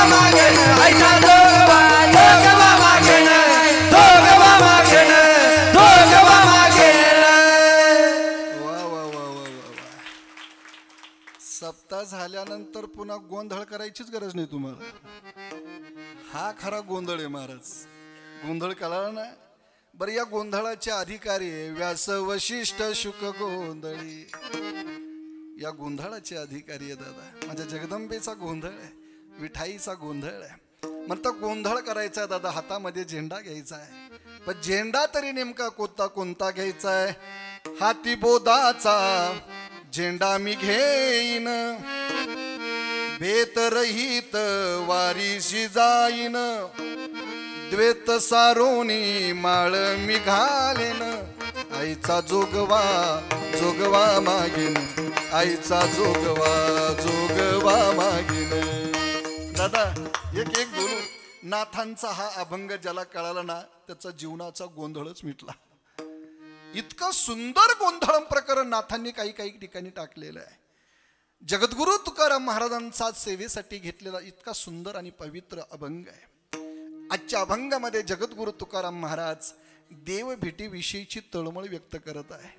मागणे आईचा जोगवा मागणे आईचा जोगवा मागणे वा वा वा वा वा वा. सप्ताह झाल्यानंतर पुन्हा गोंधळ करायचीच गरज नाही तुम्हाला. हा खरा गोंधळ आहे महाराज. गोंधळ कळाला ना. बरं या गोंधळाचे अधिकारी व्यास वशिष्ठ शुक गोंधळी. या गोंधळाचे अधिकारी आहे दादा. माझ्या जगदंबेचा गोंधळ आहे, विठाईचा गोंधळ आहे. म्हणतं गोंधळ करायचा आहे दादा, हातामध्ये झेंडा घ्यायचा आहे. पण झेंडा तरी नेमका कोणता घ्यायचा आहे? हाती बोधाचा झेंडा मी घेईन, बेतरहित वारीशी जाईन, द्वेत सारोनी माळ मी घालेन, आईचा जोगवा जोगवा मागेन, आईचा जोगवा जोगवा मागेन. दादा एक बोलू, नाथांचा हा अभंग ज्याला कळाला ना त्याचा जीवनाचा गोंधळच मिटला. इतकं सुंदर गोंधळ प्रकरण नाथांनी काही ठिकाणी टाकलेलं आहे. जगद्गुरु तुकाराम महाराजांचा सेवेसाठी घेतलेला इतका सुंदर आणि पवित्र अभंग आहे. आजच्या अभंगामध्ये जगद्गुरु तुकाराम महाराज देव भेटीविषयीची तळमळ व्यक्त करत आहे.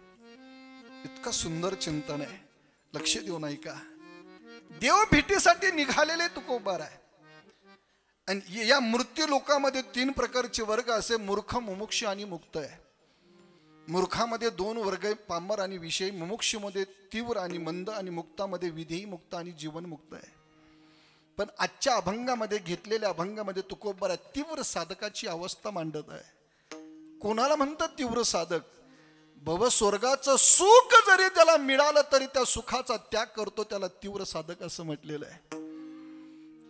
इतकं सुंदर चिंतन आहे, लक्ष देऊन ऐका. देव भेटीसाठी निघालेले तुकोबार आहे. आणि या मृत्यू लोकामध्ये 3 प्रकारचे वर्ग असे, मूर्ख, मुमुक्ष आणि मुक्त आहे. मूर्खामध्ये 2 वर्ग आहे, पामर आणि विषयी. मुमुक्षमध्ये तीव्र आणि मंद, आणि मुक्तामध्ये विधेयी मुक्त आणि जीवन मुक्त आहे. पण आजच्या अभंगामध्ये घेतलेल्या अभंगामध्ये तुकोबार तीव्र साधकाची अवस्था मांडत आहे. कोणाला म्हणतात तीव्र साधक? भव स्वर्गाचं सुख जरी त्याला मिळालं तरी त्या सुखाचा त्याग करतो, त्याला तीव्र साधक असं म्हटलेलं आहे.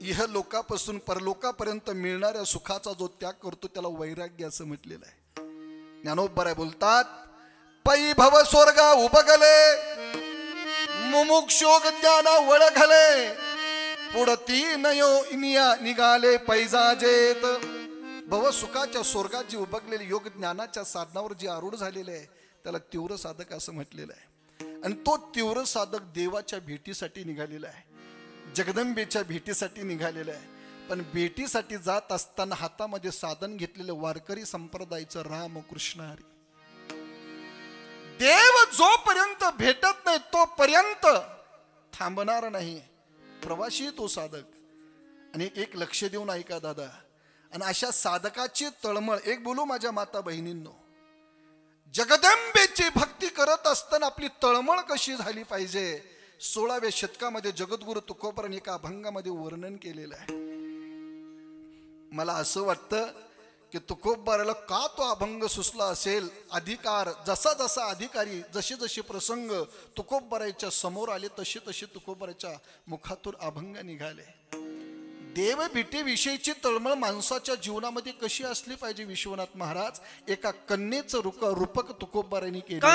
इह लोकापासून परलोकापर्यंत मिळणाऱ्या सुखाचा जो त्याग करतो त्याला वैराग्य असं म्हटलेलं आहे. ज्ञानोबराय बोलतात, पै भव स्वर्गा उबगले, मुमुक्षोग ज्ञाना वळघले, पुढती नयो इनिया निघाले पैजाजेत. भव सुखाच्या स्वर्गात जे उबगलेले योग ज्ञानाच्या साधनावर जे आरूढ झालेले आहे त्याला तीव्र साधक असं म्हटलेलं आहे. आणि तो तीव्र साधक देवाच्या भेटीसाठी निघालेला आहे, जगदंबेच्या भेटीसाठी निघालेला आहे. पण भेटीसाठी जात असताना हातामध्ये साधन घेतलेलं वारकरी संप्रदायाचं राम कृष्ण हरी. देव जोपर्यंत भेटत नाही तोपर्यंत थांबणार नाही, प्रवासी तो साधक. आणि एक लक्ष देऊन ऐका दादा, आणि अशा साधकाची तळमळ एक बोलू माझ्या माता बहिणींनो, जगदंबेची भक्ती करत असताना आपली तळमळ कशी झाली पाहिजे 16व्या शतकामध्ये जगद्गुरु तुकोबारांनी एका अभंगामध्ये वर्णन केलेलं आहे. मला असं वाटतं की तुकोबाराला का तो अभंग सुचला असेल. अधिकार जसा जसा अधिकारी जसे जसे प्रसंग तुकोबाराच्या समोर आले तसे तसे तुकोबाराच्या मुखातून अभंग निघाले. देव भेटीविषयीची तळमळ माणसाच्या जीवनामध्ये कशी असली पाहिजे विश्वनाथ महाराज एका कन्येचं रूपक तुकोबारांनी केलं.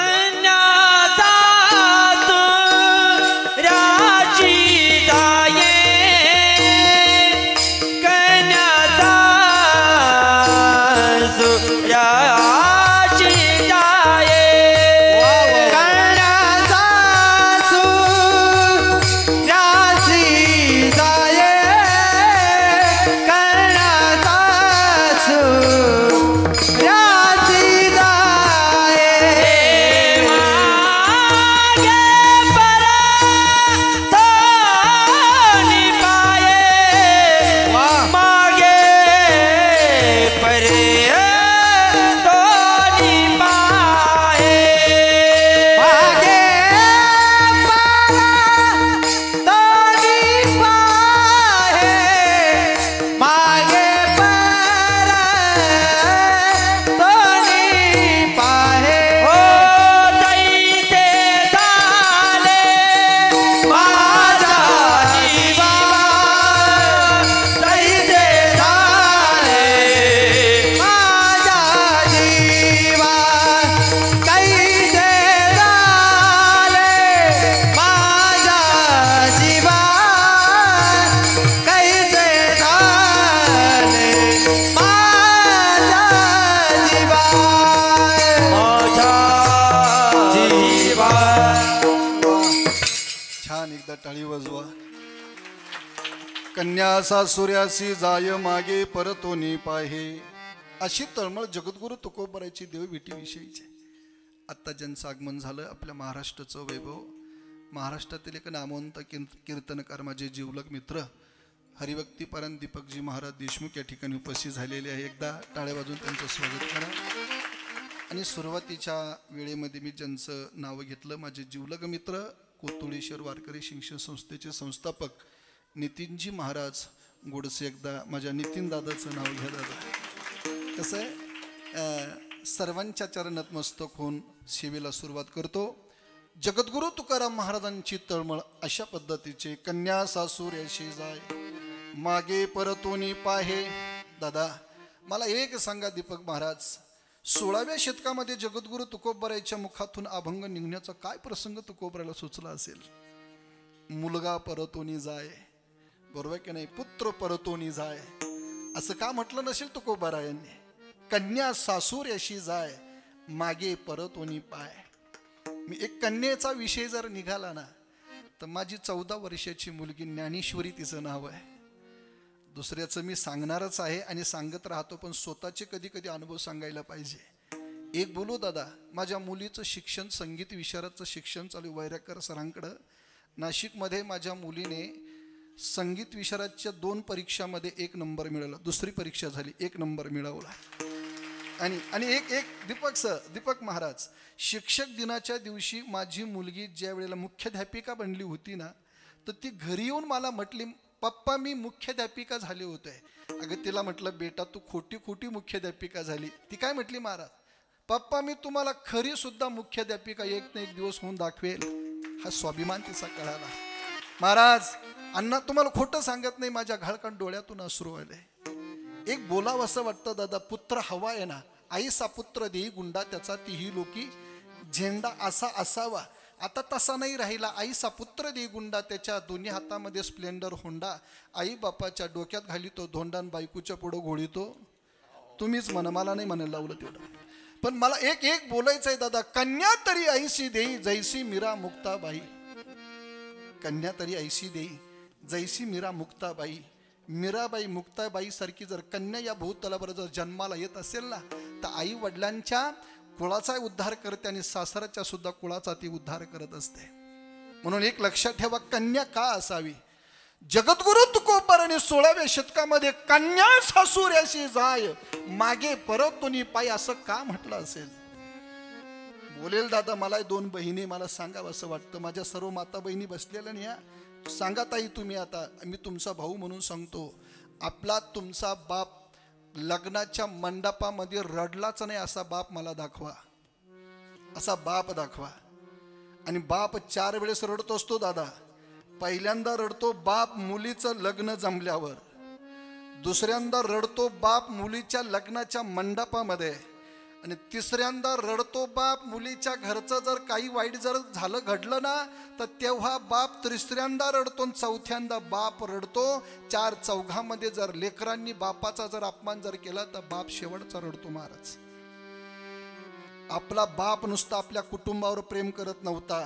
टाळी वाजवा. कन्या सासुऱ्यासी जाय मागे परतोनी पाहे. अशी तळमळ जगद्गुरु तुकोबाराची देवभेटीविषयीची. आत्ता ज्यांचं आगमन झालं आपल्या महाराष्ट्राचं वैभव, महाराष्ट्रातील एक नामवंत कीर्तनकार माझे जीवलग मित्र हरिभक्ती परायण दीपकजी महाराज देशमुख या ठिकाणी उपस्थित झालेले आहे. एकदा टाळ्या वाजवून त्यांचं स्वागत करा. आणि सुरुवातीच्या वेळेमध्ये मी ज्यांचं नाव घेतलं माझे जीवलग मित्र कोतुळेश्वर वारकरी शिक्षण संस्थेचे संस्थापक नितीनजी महाराज गोडसे, एकदा माझ्या नितीन दादाचं नाव घ्या दादा. कसं आहे, सर्वांच्या चरणात मस्तक होऊन सेवेला सुरुवात करतो. जगद्गुरु तुकाराम महाराजांची तळमळ अशा पद्धतीचे कन्या सासूर यशी जाय मागे परतोनी पाहे. दादा मला एक सांगा दीपक महाराज, 16व्या शतकामध्ये जगद्गुरु तुकोबरायच्या मुखातून अभंग निघण्याचा काय प्रसंग तुकोबरायला सुचला असेल? मुलगा परतोनी जाय, बरोबर की नाही? पुत्र परतोनी जाय असं का म्हटलं नसेल तुकोबरायांनी? कन्या सासूर यशी जाय मागे परतोनी पाय. मी एक कन्येचा विषय जर निघाला ना तर माझी 14 वर्षाची मुलगी ज्ञानेश्वरी तिचं नाव आहे. दुसऱ्याचं मी सांगणारच आहे आणि सांगत राहतो, पण स्वतःचे कधी कधी अनुभव सांगायला पाहिजे. एक बोलू दादा, माझ्या मुलीचं शिक्षण संगीत विशारदचं शिक्षण चालू वैराकर सरांकडं. नाशिकमध्ये माझ्या मुलीने संगीत विशारदच्या 2 परीक्षामध्ये 1 नंबर मिळवला. दुसरी परीक्षा झाली 1 नंबर मिळवला. आणि एक दीपक महाराज, शिक्षक दिनाच्या दिवशी माझी मुलगी ज्या वेळेला मुख्याध्यापिका बनली होती ना, तर ती घरी येऊन मला म्हटली, पप्पा मी मुख्याध्यापिका झाले होते. अगं तिला म्हटलं, बेटा तू खोटी मुख्याध्यापिका झाली. ती काय म्हटली, महाराज पप्पा मी तुम्हाला खरी सुद्धा मुख्याध्यापिका एक ना एक दिवस होऊन दाखवेल. हा स्वाभिमान तिचा कळाला. महाराज अण्णा तुम्हाला खोटं सांगत नाही, माझ्या घाळकान डोळ्यातून अश्रू आले. एक बोलावं असं वाटतं दादा, पुत्र हवा आहे ना, आईसा पुत्र देई गुंडा त्याचा तीही लोकी झेंडा असा असावा. आता तसा नाही राहिला. आईसा पुत्र देई गुंडा, त्याच्या दोन्ही हातामध्ये स्प्लेंडर होंडा. आई बापाच्या डोक्यात घाली तो धोंडान, बायकोच्या पुढं घोळीतो. तुम्हीच म्हणा, मला नाही म्हणायला लावलं तेवढं. पण मला एक बोलायचं आहे दादा, कन्या तरी ऐशी देई जैसी मीरा मुक्ताबाई. कन्या तरी ऐशी देई जैसी मीरा मुक्ताबाई. मीराबाई मुक्ताबाई सारखी जर कन्या या भूतलावर जर जन्माला येत असेल ना, तर आई वडिलांच्या कुळाचा उद्धार करते आणि सासराच्या सुद्धा कुळाचा ती उद्धार करत असते. म्हणून एक लक्षात ठेवा, कन्या का असावी? जगद्गुरु तुकोबाराने 16व्या शतकामध्ये कन्या सासूर्याशी जाय मागे परतोनी पाय असं का म्हटलं असेल? बोलेल दादा, मला 2 बहिणी, मला सांगावं असं वाटतं. माझ्या सर्व माता बहिणी बसलेल्या नाही या. सांगा ताई तुम्ही, आता मी तुमचा भाऊ म्हणून सांगतो, आपला तुमचा बाप लग्नाच्या मंडपामध्ये रडलाच नाही असा बाप मला दाखवा. असा बाप दाखवा. आणि बाप 4 वेळेस रडतो असतो दादा. पहिल्यांदा रडतो बाप मुलीचं लग्न जमल्यावर, दुसऱ्यांदा रडतो बाप मुलीच्या लग्नाच्या मंडपामध्ये, आणि तिसऱ्यांदा रडतो बाप मुलीच्या घरचं जर काही वाईट जर झालं घडलं ना तर तेव्हा बाप तिसऱ्यांदा रडतो, आणि चौथ्यांदा बाप रडतो. 4 चौघामध्ये जर लेकरांनी बापाचा जर अपमान जर केला तर बाप शेवटचा रडतो. महाराज आपला बाप नुसता आपल्या कुटुंबावर प्रेम करत नव्हता,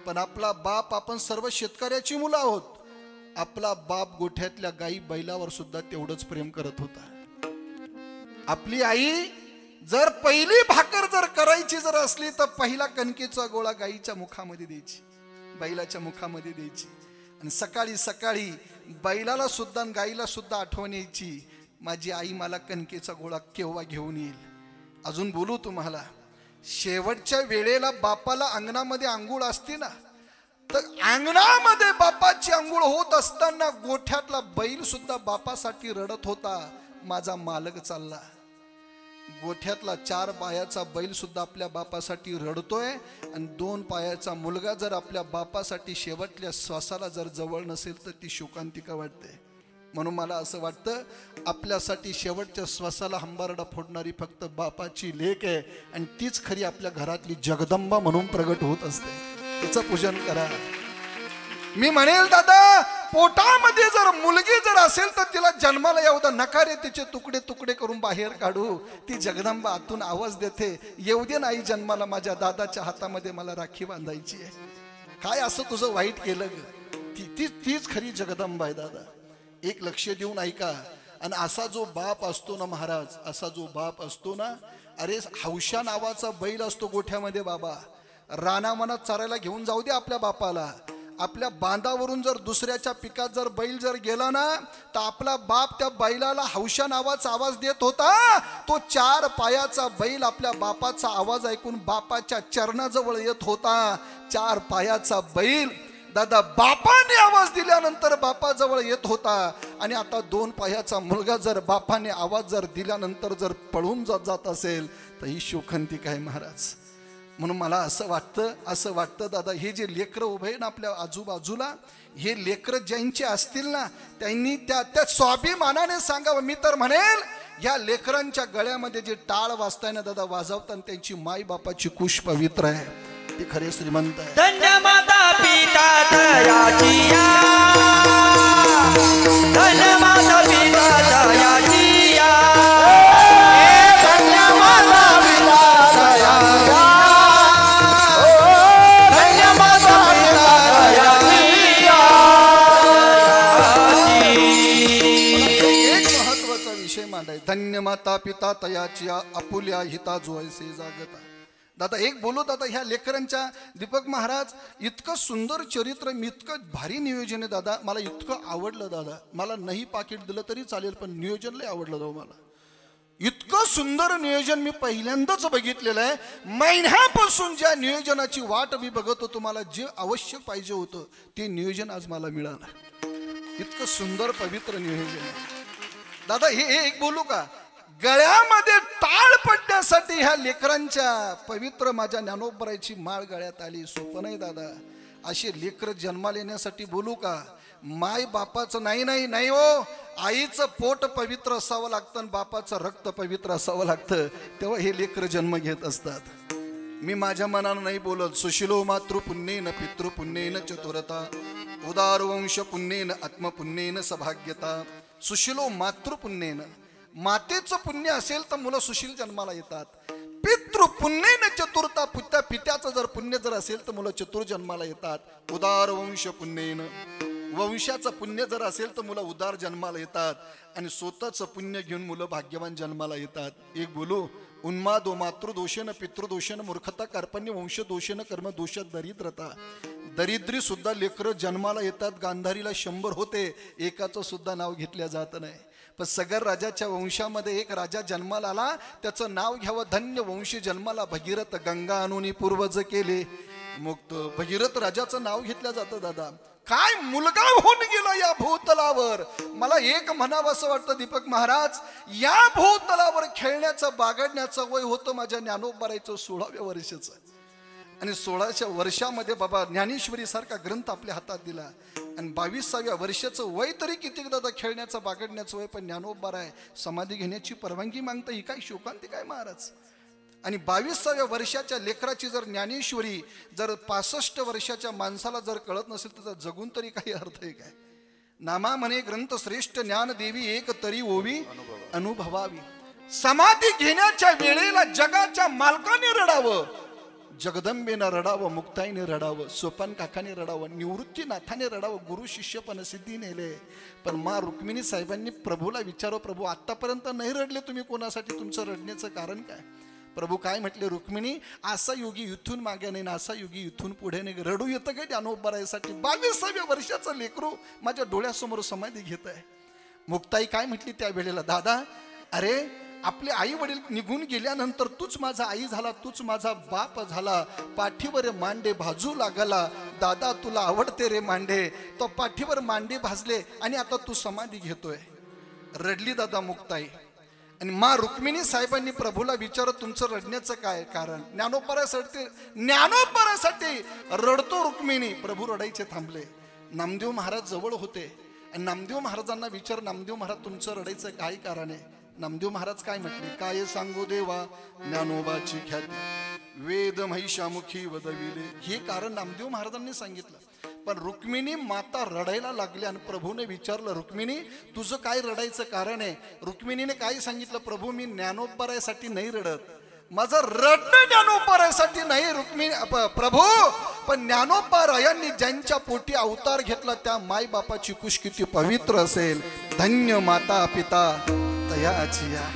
पण आपला बाप, आपण सर्व शेतकऱ्याची मुलं आहोत, आपला बाप गोठ्यातल्या गाई बैलावर सुद्धा तेवढंच प्रेम करत होता. आपली आई जर पहिली भाकर जर करायची जर असली तर पहिला कणकेचा गोळा गाईच्या मुखामध्ये द्यायची, बैलाच्या मुखामध्ये द्यायची. आणि सकाळी सकाळी बैलाला सुद्धा गाईला सुद्धा आठवण यायची, माझी आई मला कणकेचा गोळा केव्हा घेऊन येईल. अजून बोलू तुम्हाला, शेवटच्या वेळेला बापाला अंगणामध्ये आंघोळ असते ना, तर अंगणामध्ये बापाची आंघोळ होत असताना गोठ्यातला बैल सुद्धा बापासाठी रडत होता, माझा मालक चालला. गोठ्यातला 4 पायाचा बैल सुद्धा आपल्या बापासाठी रडतोय, आणि 2 पायाचा मुलगा जर आपल्या बापासाठी शेवटल्या श्वासाला जर जवळ नसेल तर ती शोकांतिका वाटते. म्हणून मला असं वाटतं, आपल्यासाठी शेवटच्या श्वासाला हंबारडा फोडणारी फक्त बापाची लेक आहे, आणि तीच खरी आपल्या घरातली जगदंबा म्हणून प्रगट होत असते. तिचं पूजन करा. मी म्हणेल दादा, पोटामध्ये जर मुलगी जर असेल तर तिला जन्माला येऊ द्या, नकारे तिचे तुकडे तुकडे करून बाहेर काढू. ती जगदंबा आतून आवाज देते, येऊ दे नाही जन्माला, माझ्या दादाच्या हातामध्ये मला राखी बांधायची आहे. काय असं तुझं वाईट केलं ग? तीच खरी जगदंबा आहे दादा. एक लक्ष देऊन ऐका. आणि असा जो बाप असतो ना महाराज, असा जो बाप असतो ना, अरे हौशा नावाचा बैल असतो गोठ्यामध्ये बाबा, रानामनात चरायला घेऊन जाऊ दे आपल्या बापाला, आपल्या बांधावरून जर दुसऱ्याच्या पिकात जर बैल जर गेला ना, तर आपला बाप त्या बैलाला हौशा नावाचा आवाज देत होता. तो 4 पायाचा बैल आपल्या बापाचा आवाज ऐकून बापाच्या चरणाजवळ येत होता. 4 पायाचा बैल दादा बापाने आवाज दिल्यानंतर बापाजवळ येत होता. आणि आता 2 पायाचा मुलगा जर बापाने आवाज जर दिल्यानंतर जर पळून जात असेल तर ही शोकांतिका आहे महाराज. म्हणून मला असं वाटतं दादा, हे जे लेकरं उभे आहे ना आपल्या आजूबाजूला, हे लेकरं ज्यांचे असतील ना, त्यांनी त्या स्वाभिमानाने सांगावं. मी तर म्हणेल या लेकरांच्या गळ्यामध्ये जे टाळ वाजताय ना दादा, वाजवताना त्यांची माई बापाची कुश पवित्र आहे, ते खरे श्रीमंत आहे. धन्य माता पिता दयाची या, धन्य माता पिता दयाची या, धन्य माता पिता दयाची या, धन्य माता पिता दयाची या. एक महत्वाचा विषय मांडाय, धन्य माता पिता तयाची या, आपुल्या हिता जोयसे जागता. दादा एक बोलू दादा, ह्या लेकरांच्या दीपक महाराज इतकं सुंदर चरित्र, इतकं भारी नियोजन आहे दादा. मला इतकं आवडलं दादा. मला नाही पाकिट दिलं तरी चालेल, पण नियोजन लय आवडलं दादा मला. इतकं सुंदर नियोजन मी पहिल्यांदाच बघितलेलं आहे. महिन्यापासून ज्या नियोजनाची वाट मी बघत होतो, मला जे आवश्यक पाहिजे होतं ते नियोजन आज मला मिळालं. इतकं सुंदर पवित्र नियोजन आहे दादा. हे एक बोलू का, गळ्यामध्ये टाळ पडण्यासाठी ह्या लेकरांच्या पवित्र माझ्या ज्ञानोबरायची माळ गळ्यात आली. सोपं नाही दादा. असे लेकर जन्माला येण्यासाठी बोलू का, माय बापाचं नाही हो, आईचं पोट पवित्र असावं लागतं आणि बापाचं रक्त पवित्र असावं लागतं, तेव्हा हे लेकर जन्म घेत असतात. मी माझ्या मनानं नाही बोलत. सुशिलो मातृपुण्येन पितृपुण्येन चतुरता, उदारवंश पुण्येन आत्मपुण्येन सौभाग्यता. सुशिलो मातृपुण्येन, मातेचं पुण्य असेल तर मुलं सुशील जन्माला येतात. पितृपुण्येन चतुरता, पित्याचं जर पुण्य जर असेल तर मुलं चतुर जन्माला येतात. उदारवंश पुण्येन, वंशाचं पुण्य जर असेल तर मुलं उदार जन्माला येतात. आणि स्वतःचं पुण्य घेऊन मुलं भाग्यवान जन्माला येतात. एक बोलू, उन्मादो मातृदोषेन पितृदोषेन मूर्खता कार्पण्य वंशदोषेन कर्म दोष दरिद्रता. दरिद्री सुद्धा लेकरं जन्माला येतात. गांधारीला 100 होते, एकाचं सुद्धा नाव घेतल्या जात नाही. पण सगर राजाच्या वंशामध्ये एक राजा जन्माला आला, त्याचं नाव घ्यावं धन्य वंशी जन्माला भगीरथ, गंगा आणून पूर्वज केले मुक्त. भगीरथ राजाचं नाव घेतलं जातं दादा. काय मुलगा होऊन गेला या भूतलावर. मला एक म्हणावं असं वाटतं दीपक महाराज, या भूतलावर खेळण्याचं बागडण्याचं वय होतं माझ्या ज्ञानोबरायचं 16व्या वर्षाचं. आणि 16व्या वर्षामध्ये बाबा ज्ञानेश्वरी सारखा ग्रंथ आपल्या हातात दिला. आणि 22व्या वर्षाचं वय तरी किती दादा खेळण्याचं बागडण्याचं वय, पण ज्ञानोबा आहे समाधी घेण्याची परवानगी मागता. ही काय शोकांतिका आहे महाराज. आणि 22व्या वर्षाच्या लेकराची जर ज्ञानेश्वरी जर 65 वर्षाच्या माणसाला जर कळत नसेल तर जगून तरी काही अर्थ आहे काय. नामा म्हणे ग्रंथ श्रेष्ठ ज्ञान देवी, एक तरी ओवी अनुभवावी. समाधी घेण्याच्या वेळेला जगाच्या मालकाने रडावं, जगदंबेनं रडावं, मुक्ताईने रडावं, सोपान काकाने रडावं, निवृत्तीनाथाने रडावं, गुरु शिष्य पण सिद्धी नेले. पण मा रुक्मिणी साहेबांनी प्रभूला विचारो, प्रभू आतापर्यंत नाही रडले तुम्ही, कोणासाठी, तुमचं रडण्याचं कारण काय. प्रभू काय म्हटले, रुक्मिणी असा योगी इथून मागे नाही ना असा योगी इथून पुढे नाही. रडू येतं काय ज्ञानोबरायसाठी. 22व्या वर्षाचं लेकरू माझ्या डोळ्यासमोर समाधी घेत आहे. मुक्ताई काय म्हटली त्या वेळेला, दादा अरे आपले आई वडील निघून गेल्यानंतर तूच माझा आई झाला, तूच माझा बाप झाला. पाठीवर मांडे भाजू लागला, दादा तुला आवडते रे मांडे. तो पाठीवर मांडे भाजले आणि आता तू समाधी घेतोय. रडली दादा मुक्ताई. आणि मा रुक्मिणी साहेबांनी प्रभूला विचारत, तुमचं रडण्याचं काय कारण. ज्ञानोबरासाठी रडतो रुक्मिणी. प्रभू रडायचे थांबले. नामदेव महाराज जवळ होते आणि नामदेव महाराजांना विचार, नामदेव महाराज तुमचं रडायचं काय कारण आहे. नामदेव महाराज काय म्हटले, काय सांगू देवा ज्ञानोबाची ख्याती, वेद महिषामुखी वदविले. हे कारण नामदेव महाराजांनी सांगितलं. पण रुक्मिणी माता रडायला लागल्या आणि प्रभूने विचारलं, रुक्मिणी तुझं काय रडायचं कारण आहे. रुक्मिणीने काय सांगितलं, प्रभू मी ज्ञानोबरायसाठी नाही रडत, माझं रडणं ज्ञानोबरायसाठी नाही रुक्मिणी प्रभू, पण ज्ञानोबरायांनी ज्यांच्या पोटी अवतार घेतला त्या माय बापाची कुश किती पवित्र असेल. धन्य माता पिता तयाची या.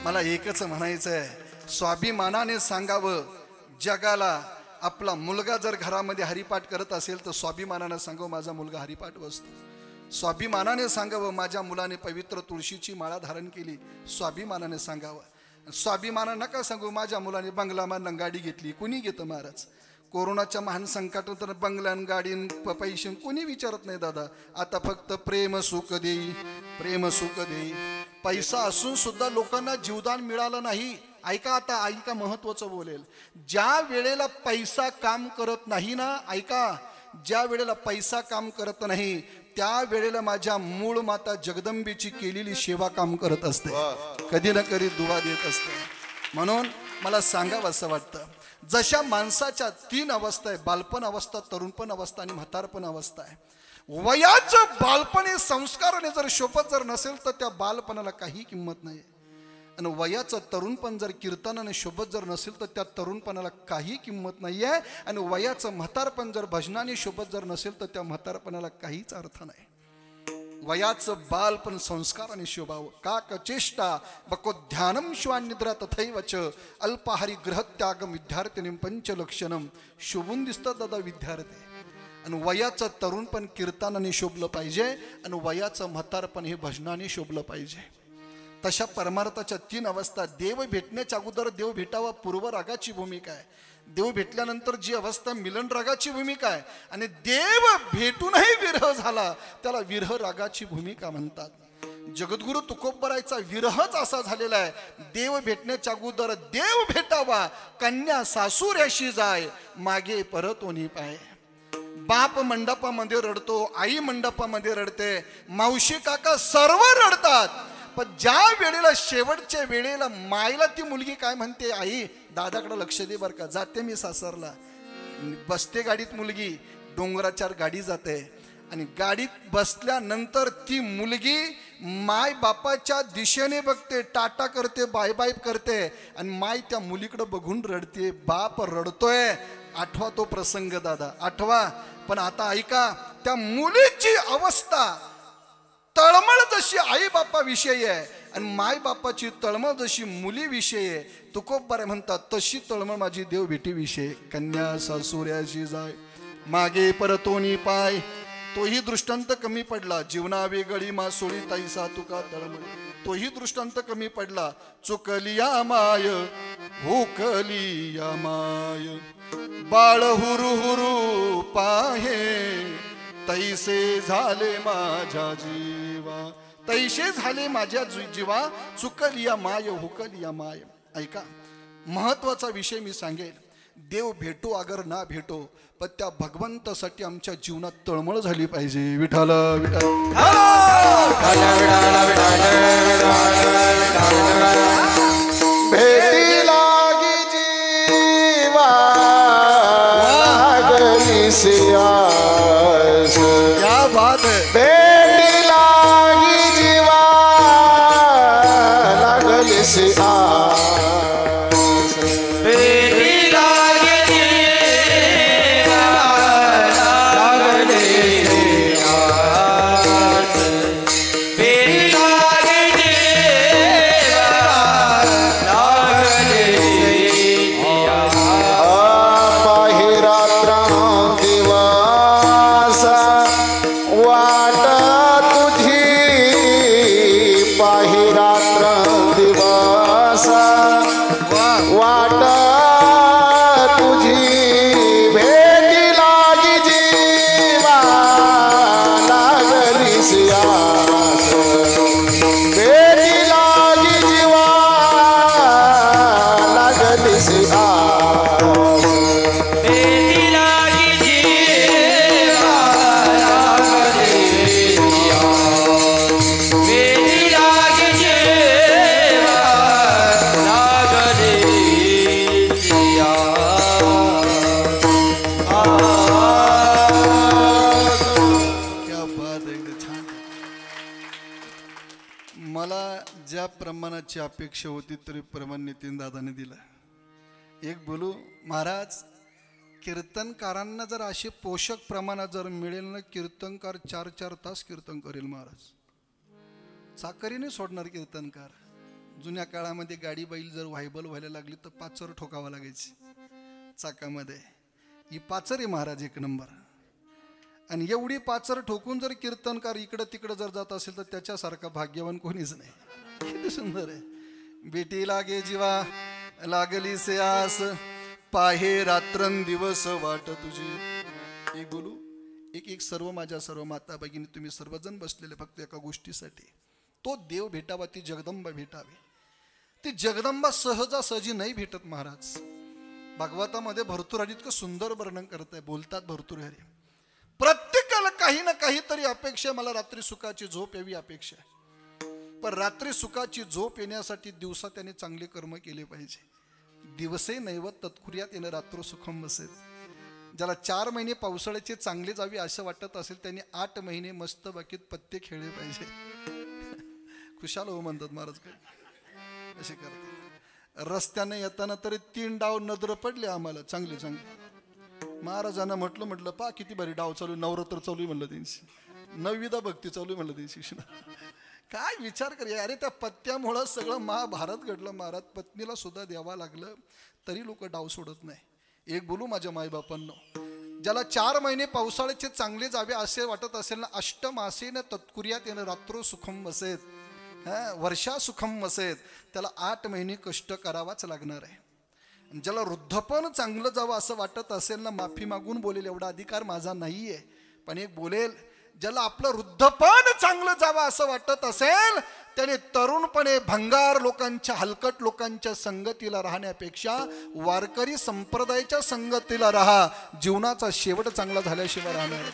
मला एकच म्हणायचं आहे, स्वाभिमानाने सांगावं जगाला, आपला मुलगा जर घरामध्ये हरिपाठ करत असेल तर स्वाभिमानानं सांगावं माझा मुलगा हरिपाठ बसतो. स्वाभिमानाने सांगावं माझ्या मुलाने पवित्र तुळशीची माळा धारण केली. स्वाभिमानाने सांगावं. स्वाभिमानानं नका सांगू माझ्या मुलाने बंगला गाडी घेतली. कुणी घेतं महाराज? कोरोनाच्या महान संकटात तर बंगल्यान गाडीन पैसे कोणी विचारत नाही दादा. आता फक्त प्रेम सुख देई, प्रेम सुख देई. पैसा असून सुद्धा लोकांना जीवदान मिळालं नाही. ऐका आता, ऐका महत्वाचं बोलेल. ज्या वेळेला पैसा काम करत नाही ना, ऐका, ज्या वेळेला पैसा काम करत नाही त्या वेळेला माझ्या मूळ माता जगदंबेची केलेली सेवा काम करत असते. कधी ना कधी दुवा देत असते. म्हणून मला सांगावं असं वाटतं, जशा माणसाच्या 3 अवस्था आहे, बालपण अवस्था, तरुणपण अवस्था आणि म्हातारपण अवस्था आहे. वयाचं बालपणी संस्काराने जर शोभत जर नसेल तर त्या बालपणाला काही किंमत नाही. आणि वयाचं तरुणपण जर कीर्तनाने शोभत जर नसेल तर त्या तरुणपणाला काही किंमत नाही आहे. आणि वयाचं म्हातारपण जर भजनाने शोभत जर नसेल तर त्या म्हातारपणाला काहीच अर्थ नाही. वयाचं बालपण संस्काराने शोभावं. काक चेष्टा बको ध्यानम शिवानिद्रा तथैवच अल्पाहारी गृहत्यागम विद्यार्थिनीं पंचलक्षणम. शोभून दिसतात दादा विद्यार्थी. आणि वयाचं तरुणपण कीर्तनाने शोभलं पाहिजे आणि वयाचं म्हातारपण हे भजनाने शोभलं पाहिजे. तशा परमार्थाच्या 3 अवस्था. देव भेटण्याच्या अगोदर देव भेटावा पूर्व रागाची भूमिका आहे. देव भेटल्यानंतर जी अवस्था मिलन रागाची भूमिका आहे. आणि देव भेटूनही विरह झाला त्याला विरह रागाची भूमिका म्हणतात. जगद्गुरु तुकोबरायचा विरहच असा झालेला आहे. देव भेटण्याच्या अगोदर देव भेटावा, कन्या सासूऱ्याशी जाय, मागे परतोनी पाय. बाप मंडपामध्ये रडतो, आई मंडपामध्ये रडते, मावशी काका सर्व रडतात. पण ज्या वेळेला शेवटच्या वेळेला मायला ती मुलगी काय म्हणते, आई दादाकडे लक्ष दे बरं का, जाते मी सासरला. बसते गाडीत मुलगी, डोंगराच्या गाडी जाते आणि गाडीत बसल्यानंतर ती मुलगी माय बापाच्या दिशेने बघते, टाटा करते, बाय बाय करते आणि माय त्या मुलीकडे बघून रडते. बाप रडतोय. आठवा तो प्रसंग दादा, आठवा. पण आता ऐका, त्या मुलीची अवस्था तळमळ जशी आई बापाविषयी आहे आणि माय बापाची तळमळ जशी मुलीविषयी आहे, तुकोबराय म्हणतात तशी तळमळ माझी देव भेटीविषयी. कन्या सासुऱ्याशी जाय, मागे परतोनी पाय. तोही दृष्टांत कमी पडला. जीवना वेगळी मासोळी ताईसा तुका तळमळ. तोही दृष्टांत कमी पडला. चुकलिया माय हुकलिया माय, बाळ हुरु हुरु पाहे, तैसे झाले माझ्या जीवा, तैसे झाले माझ्या जीवा, चुकलिया माय हुकलिया माय. ऐका, महत्वाचा विषय मी सांगेल. देव भेटो अगर ना भेटो, पण त्या भगवंतासाठी आमच्या जीवनात तळमळ झाली पाहिजे. विठाल विठाल भेटी लागी जीवा लागली सियास. क्या बात है. भेटी लागी जीवा लागली सियास. प्रमाणाची अपेक्षा होती तरी प्रमाण नितीन दादाने दिला. एक बोलू महाराज, कीर्तनकारांना जर असे पोषक प्रमाणात जर मिळेल ना, कीर्तनकार 4-4 तास कीर्तन करेल महाराज. चाकरीने सोडणार कीर्तनकार. जुन्या काळामध्ये गाडी बैल जर व्हायबल व्हायला लागली तर 5 ठोकावा लागायची चाकामध्ये. ही पाचर आहे महाराज एक नंबर. आणि एवढी पाचर ठोकून जर कीर्तनकार इकडं तिकडं जर जात असेल तर त्याच्यासारखा भाग्यवान कोणीच नाही. किती सुंदर आहे. बेटी लागे जीवा लागली से आस, पाहे रात्रंदिवस वाट तुझी. एक बोलू, एक सर्व माझ्या सर्व माता भगिनी तुम्ही सर्वजण बसलेले फक्त एका गोष्टीसाठी, तो देव भेटावा, ती जगदंबा भेटावी. ती जगदंबा सहजासहजी नाही भेटत महाराज. भागवतामध्ये भर्तृहरी इतकं सुंदर वर्णन करत आहे, बोलतात भर्तृहरी, प्रत्येकाला काही ना काहीतरी अपेक्षा, मला रात्री सुखाची झोप यावी अपेक्षा आहे. पण रात्री सुखाची झोप येण्यासाठी दिवसा त्याने चांगले कर्म केले पाहिजे. दिवसे नैव तत्कुर्यात येणं रात्र सुखम बसेल. ज्याला 4 महिने पावसाळ्याचे चांगले जावे असं वाटत असेल त्याने 8 महिने मस्त बाकीत पत्ते खेळले पाहिजे. खुशाल हो म्हणतात महाराज. काय असे करतात. रस्त्याने येताना तरी 3 डाव नजर पडले आम्हाला चांगले चांगले. महाराजांना म्हटलं पा किती भारी डाव चालू, नवरात्र चालू म्हणलं त्यांची, 9वीदा भक्ती चालू म्हणलं त्यांची. काय विचार कर. अरे त्या पत्त्यामुळं सगळं महाभारत घडलं महाराज. पत्नीला सुद्धा द्यावं लागलं तरी लोक डाव सोडत नाही. एक बोलू माझ्या मायबापांनो, ज्याला 4 महिने पावसाळ्याचे चांगले जावे असे वाटत असेल ना, अष्टमासेन तत्कुर्यात येणं रात्र सुखम बसेत, वर्षा सुखम बसेत, त्याला 8 महिने कष्ट करावाच लागणार आहे. ज्याला वृद्धपण चांगलं जावं असं वाटत असेल ना, माफी मागून बोलेल एवढा अधिकार माझा नाहीये, पण एक बोलेल, ज्याला आपलं वृद्धपण चांगलं जावं असं वाटत असेल त्याने तरुणपणे भंगार लोकांच्या, हलकट लोकांच्या संगतीला राहण्यापेक्षा वारकरी संप्रदायाच्या संगतीला राहा. जीवनाचा शेवट चांगला झाल्याशिवाय राहणार.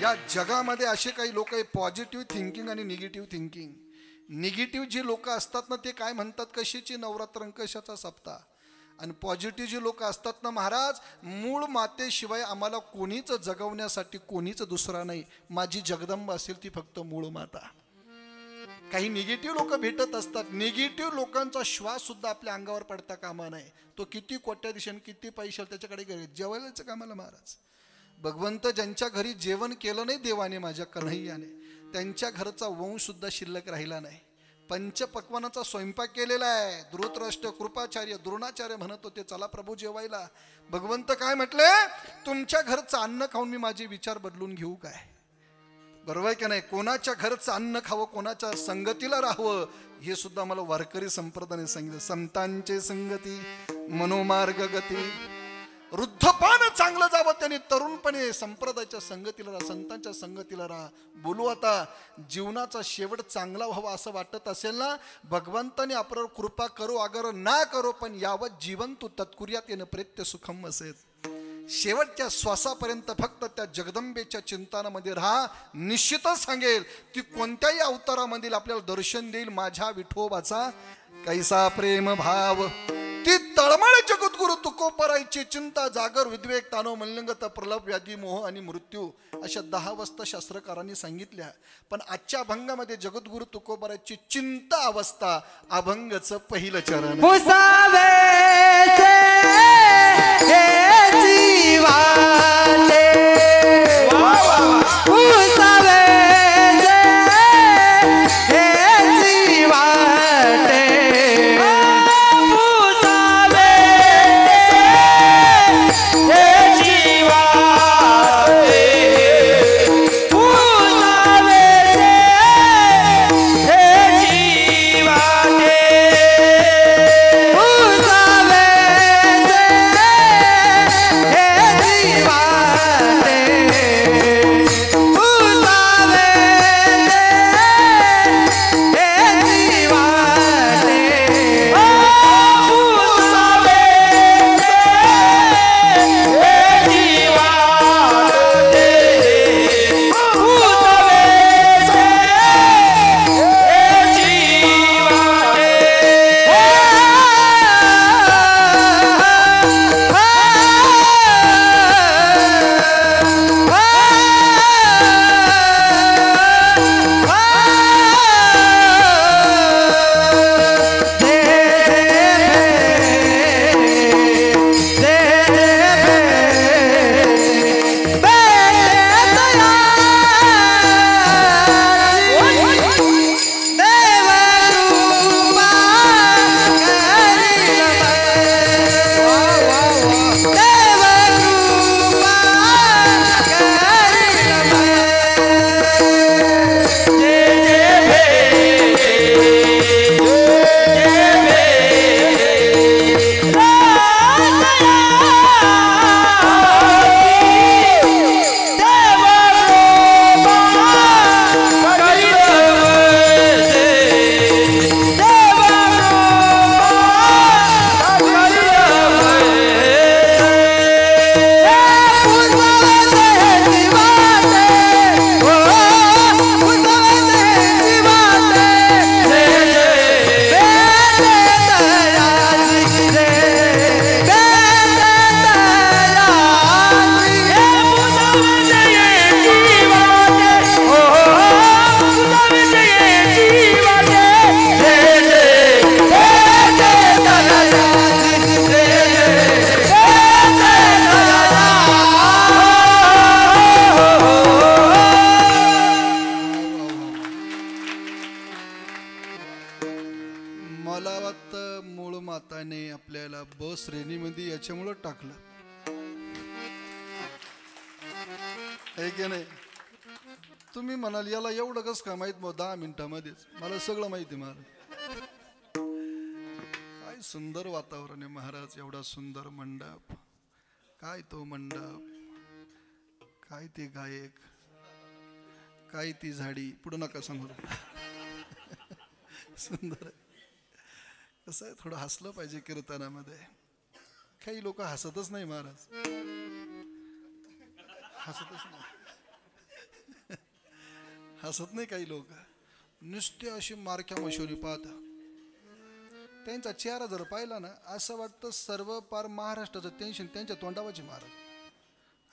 या जगामध्ये असे काही लोक आहे, पॉझिटिव्ह थिंकिंग आणि निगेटिव्ह थिंकिंग. निगेटिव्ह जे लोक असतात ना, ते काय म्हणतात, कशाची नवरात्र कशाचा सप्ताह. आणि पॉझिटिव्ह जे लोक असतात ना महाराज, मूळ मातेशिवाय आम्हाला कोणीच जगवण्यासाठी कोणीच दुसरा नाही, माझी जगदंबा असेल ती फक्त मूळ माता. काही निगेटिव्ह लोक भेटत असतात. निगेटिव्ह लोकांचा श्वास सुद्धा आपल्या अंगावर पडता कामा नाही. तो किती कोट्याधीशान किती पैशाल त्याच्याकडे जेवायलाच कामाला महाराज. भगवंत ज्यांच्या घरी जेवण केलं नाही देवाने माझ्या कन्हैयाने, त्यांच्या घरचा वंश सुद्धा शिल्लक राहिला नाही. पंचपक्वानाचा स्वयंपाक केलेला आहे. धृतराष्ट्र, कृपाचार्य, द्रोणाचार्य म्हणत होते चला प्रभू जेवायला. भगवंत काय म्हटले, तुमच्या घरचं अन्न खाऊन मी माझे विचार बदलून घेऊ काय. बरोबर आहे की नाही. कोणाच्या घरचं अन्न खावं, कोणाच्या संगतीला राहावं, हे सुद्धा मला वारकरी संप्रदायाने सांगितलं. संतांचे संगती मनोमार्ग गती. वृद्धपण चांगलं जावं त्याने तरुणपणे संप्रदायाच्या संगतीला राहा, संतांच्या संगतीला राहा. बोलू आता, जीवनाचा शेवट चांगला व्हावा असं वाटत असेल ना, भगवंताने आपल्यावर कृपा करो अगर ना करो, पण यावत जीवन तू तत्कुर्यात येणं प्रेत्य सुखम असेल. शेवटच्या श्वासापर्यंत फक्त त्या जगदंबेच्या चिंतनामध्ये राहा. निश्चितच सांगेल ती कोणत्याही अवतारामधील आपल्याला दर्शन देईल. माझ्या विठोबाचा कैसा प्रेम भाव, ती तळमळ जगद्गुरु तुकोबरायची चिंता, जागर विद्वेक तानो मल्लिंगत प्रलभ व्याधी मोह आणि मृत्यू, अशा 10 अवस्था शास्त्रकारांनी सांगितल्या. पण आजच्या अभंगामध्ये जगद्गुरु तुकोबरायची चिंता अवस्था अभंगचं पहिलं चरण. मला वाटतं मूळ माताने आपल्याला ब श्रेणीमध्ये याच्यामुळं टाकलं आहे की नाही. तुम्ही म्हणाल याला एवढं कसं काय माहित मग 10 मिनिटामध्येच. मला सगळं माहिती महाराज. काय सुंदर वातावरण आहे महाराज. एवढा सुंदर मंडप. काय तो मंडप, काय ते गायक, काय ती झाडी. पुढं नका सांगू. सुंदर आहे. कसं आहे थोडं हसलं पाहिजे कीर्तनामध्ये. काही लोक हसतच नाही महाराज. हसतच नाही. हसत नाही काही लोक. नुसते अशी मारक्या मशोरी पाहता. त्यांचा चेहरा जर पाहिला ना असं वाटतं सर्व पार महाराष्ट्राचं टेन्शन त्यांच्या तोंडावरचे. महाराज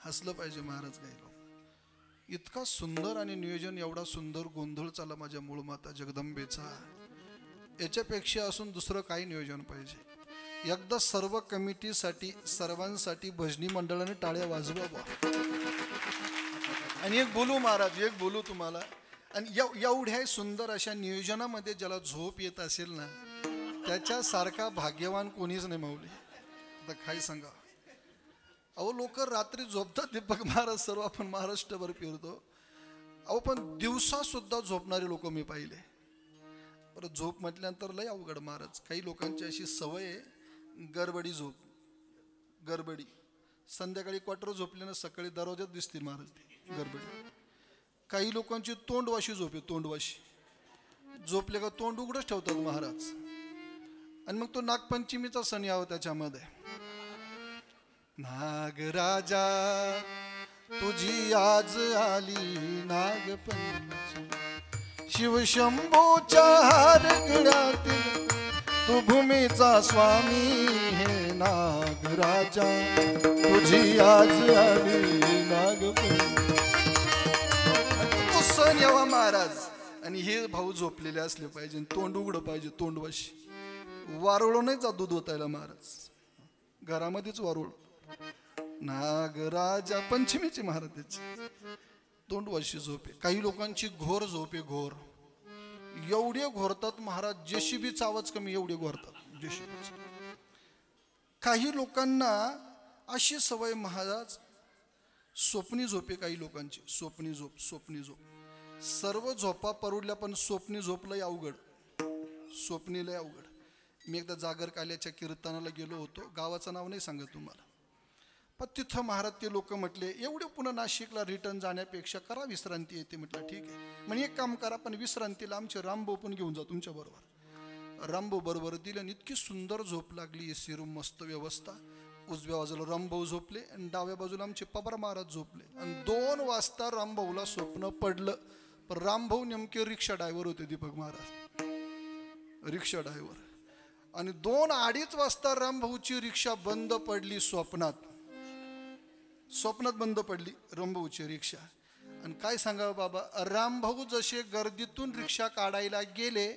हसलं पाहिजे महाराज. काही लोक इतका सुंदर आणि नियोजन एवढा सुंदर गोंधळ चालला माझ्या मूळ माता जगदंबेचा. याच्यापेक्षा असून दुसरं काही नियोजन पाहिजे. एकदा सर्व कमिटीसाठी सर्वांसाठी भजनी मंडळाने टाळ्या वाजवा. आणि एक बोलू महाराज, एक बोलू तुम्हाला. आणि एवढ्या सुंदर अशा नियोजनामध्ये ज्याला झोप येत असेल ना त्याच्यासारखा भाग्यवान कोणीच नाही माऊली. आता काय सांगा. अहो लोक रात्री झोपतात दीपक महाराज. सर्व आपण महाराष्ट्रभर फिरतो. अहो पण दिवसा सुद्धा झोपणारे लोक मी पाहिले. बरं झोप म्हटल्यानंतर लय अवघड महाराज. काही लोकांची अशी सवय आहे गडबडी झोप. गडबडी संध्याकाळी क्वार्टर झोपल्यानं सकाळी दरवाज्यात दिसतील महाराज ती गडबडी. काही लोकांची तोंडवाशी झोप आहे. तोंडवाशी झोपले का तोंड उघडच ठेवतात महाराज. आणि मग तो नागपंचमीचा सण यावं त्याच्यामध्ये. नागराजा तुझी आज आली नागपंचमी. शिवशंभूच्या हार गळ्यातील तू भूमीचा स्वामी हे नागराजा तुझी आज आली नागपंचमी. तो सण यावा महाराज. आणि हे भाऊ झोपलेले असले पाहिजे. तोंड उघडं पाहिजे. तोंडवाशी वारुळ नाही जा दूध ओतायला महाराज. घरामध्येच वारुळ. नागराजा पंचमीची महाराजाची तोंडवाशी झोप आहे. काही लोकांची घोर झोप आहे. घोर एवढे घोरतात महाराज. जेसीबीचा आवाज कमी एवढे घोरतात जेसीबीचा. काही लोकांना अशी सवय महाराज स्वप्नी झोप आहे. काही लोकांची स्वप्नी झोप. स्वप्नी झोप. सर्व झोपा परुडल्या पण स्वप्नी झोप लय अवघड. स्वप्नी लय अवघड. मी एकदा जागर काल्याच्या कीर्तनाला गेलो होतो. गावाचं नाव नाही सांगत तुम्हाला. पण तिथं महाराज ते लोक म्हटले एवढे पुन्हा नाशिकला रिटर्न जाण्यापेक्षा करा विश्रांती येते. म्हटलं ठीक आहे. म्हणजे एक काम करा पण विश्रांतीला आमचे रामभाऊ पण घेऊन जा तुमच्या बरोबर. रामभाऊ बरोबर दिले आणि इतकी सुंदर झोप लागली. एसी रूम मस्त व्यवस्था. उजव्या बाजूला रामभाऊ झोपले आणि डाव्या बाजूला आमचे पवार महाराज झोपले. आणि 2 वाजता रामभाऊला स्वप्न पडलं. पण रामभाऊ नेमके रिक्षा ड्रायव्हर होते दीपक महाराज. रिक्षा ड्रायव्हर. आणि 2-2:30 वाजता रामभाऊची रिक्षा बंद पडली स्वप्नात. स्वप्नात बंद पडली रामभाऊची रिक्षा. आणि काय सांगावं बाबा. रामभाऊ जसे गर्दीतून रिक्षा काढायला गेले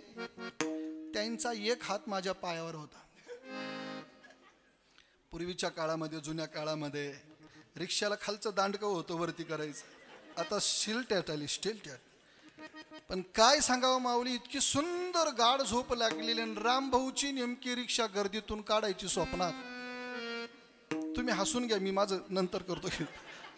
त्यांचा एक हात माझ्या पायावर होता. पूर्वीच्या काळामध्ये जुन्या काळामध्ये रिक्षाला खालचं दांडकं होतं वरती करायचं. आता स्टील टॅट आली. Steel tat. पण काय सांगावं माऊली इतकी सुंदर गाढ झोप लागलेली. आणि रामभाऊची नेमकी रिक्षा गर्दीतून काढायची स्वप्नात. तुम्ही हसून घ्या. मी माझं नंतर करतो.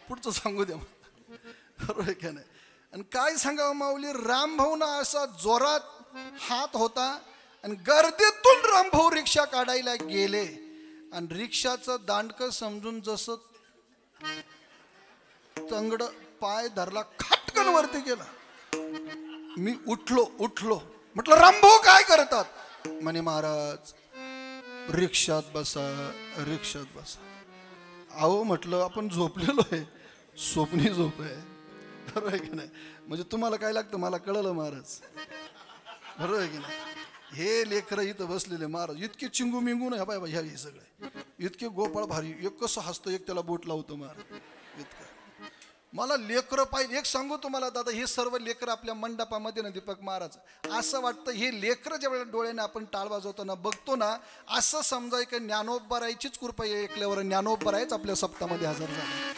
पुढचं सांगू द्या. बरोबर आहे का नाही. आणि काय सांगावं माऊली रामभाऊना असा जोरात हात होता. आणि गर्दीतून रामभाऊ रिक्षा काढायला गेले. आणि रिक्षाचं दांडकं समजून जसं तंगड पाय धरला खटकन वरती गेला. मी उठलो म्हटलं रामभाऊ काय करतात. म्हणे महाराज रिक्षात बसा. रिक्षात बसा. अहो म्हटलं आपण झोपलेलो आहे. स्वप्नी झोप आहे. बरोबर आहे की नाही. म्हणजे तुम्हाला काय लागतं मला कळलं महाराज. बरोबर आहे की नाही. हे लेकरं इथं बसलेले महाराज इतके चिंगू मिंगू नाही. बाय ह्या सगळे इतके गोपाळ भारी. एक कसं हसतं एक त्याला बोट लावतो महाराज. इतकं मला लेकरं पाहिजे. एक सांगू तुम्हाला दादा हे सर्व लेकरं आपल्या मंडपामध्ये ना दीपक महाराज असं वाटतं हे लेकरं ज्यावेळेला डोळ्याने आपण टाळ वाजवताना बघतो ना असं समजाय की ज्ञानोबरायचीच कृपा ऐकल्यावर ज्ञानोबरायच आपल्या सप्तामध्ये हजर झाले.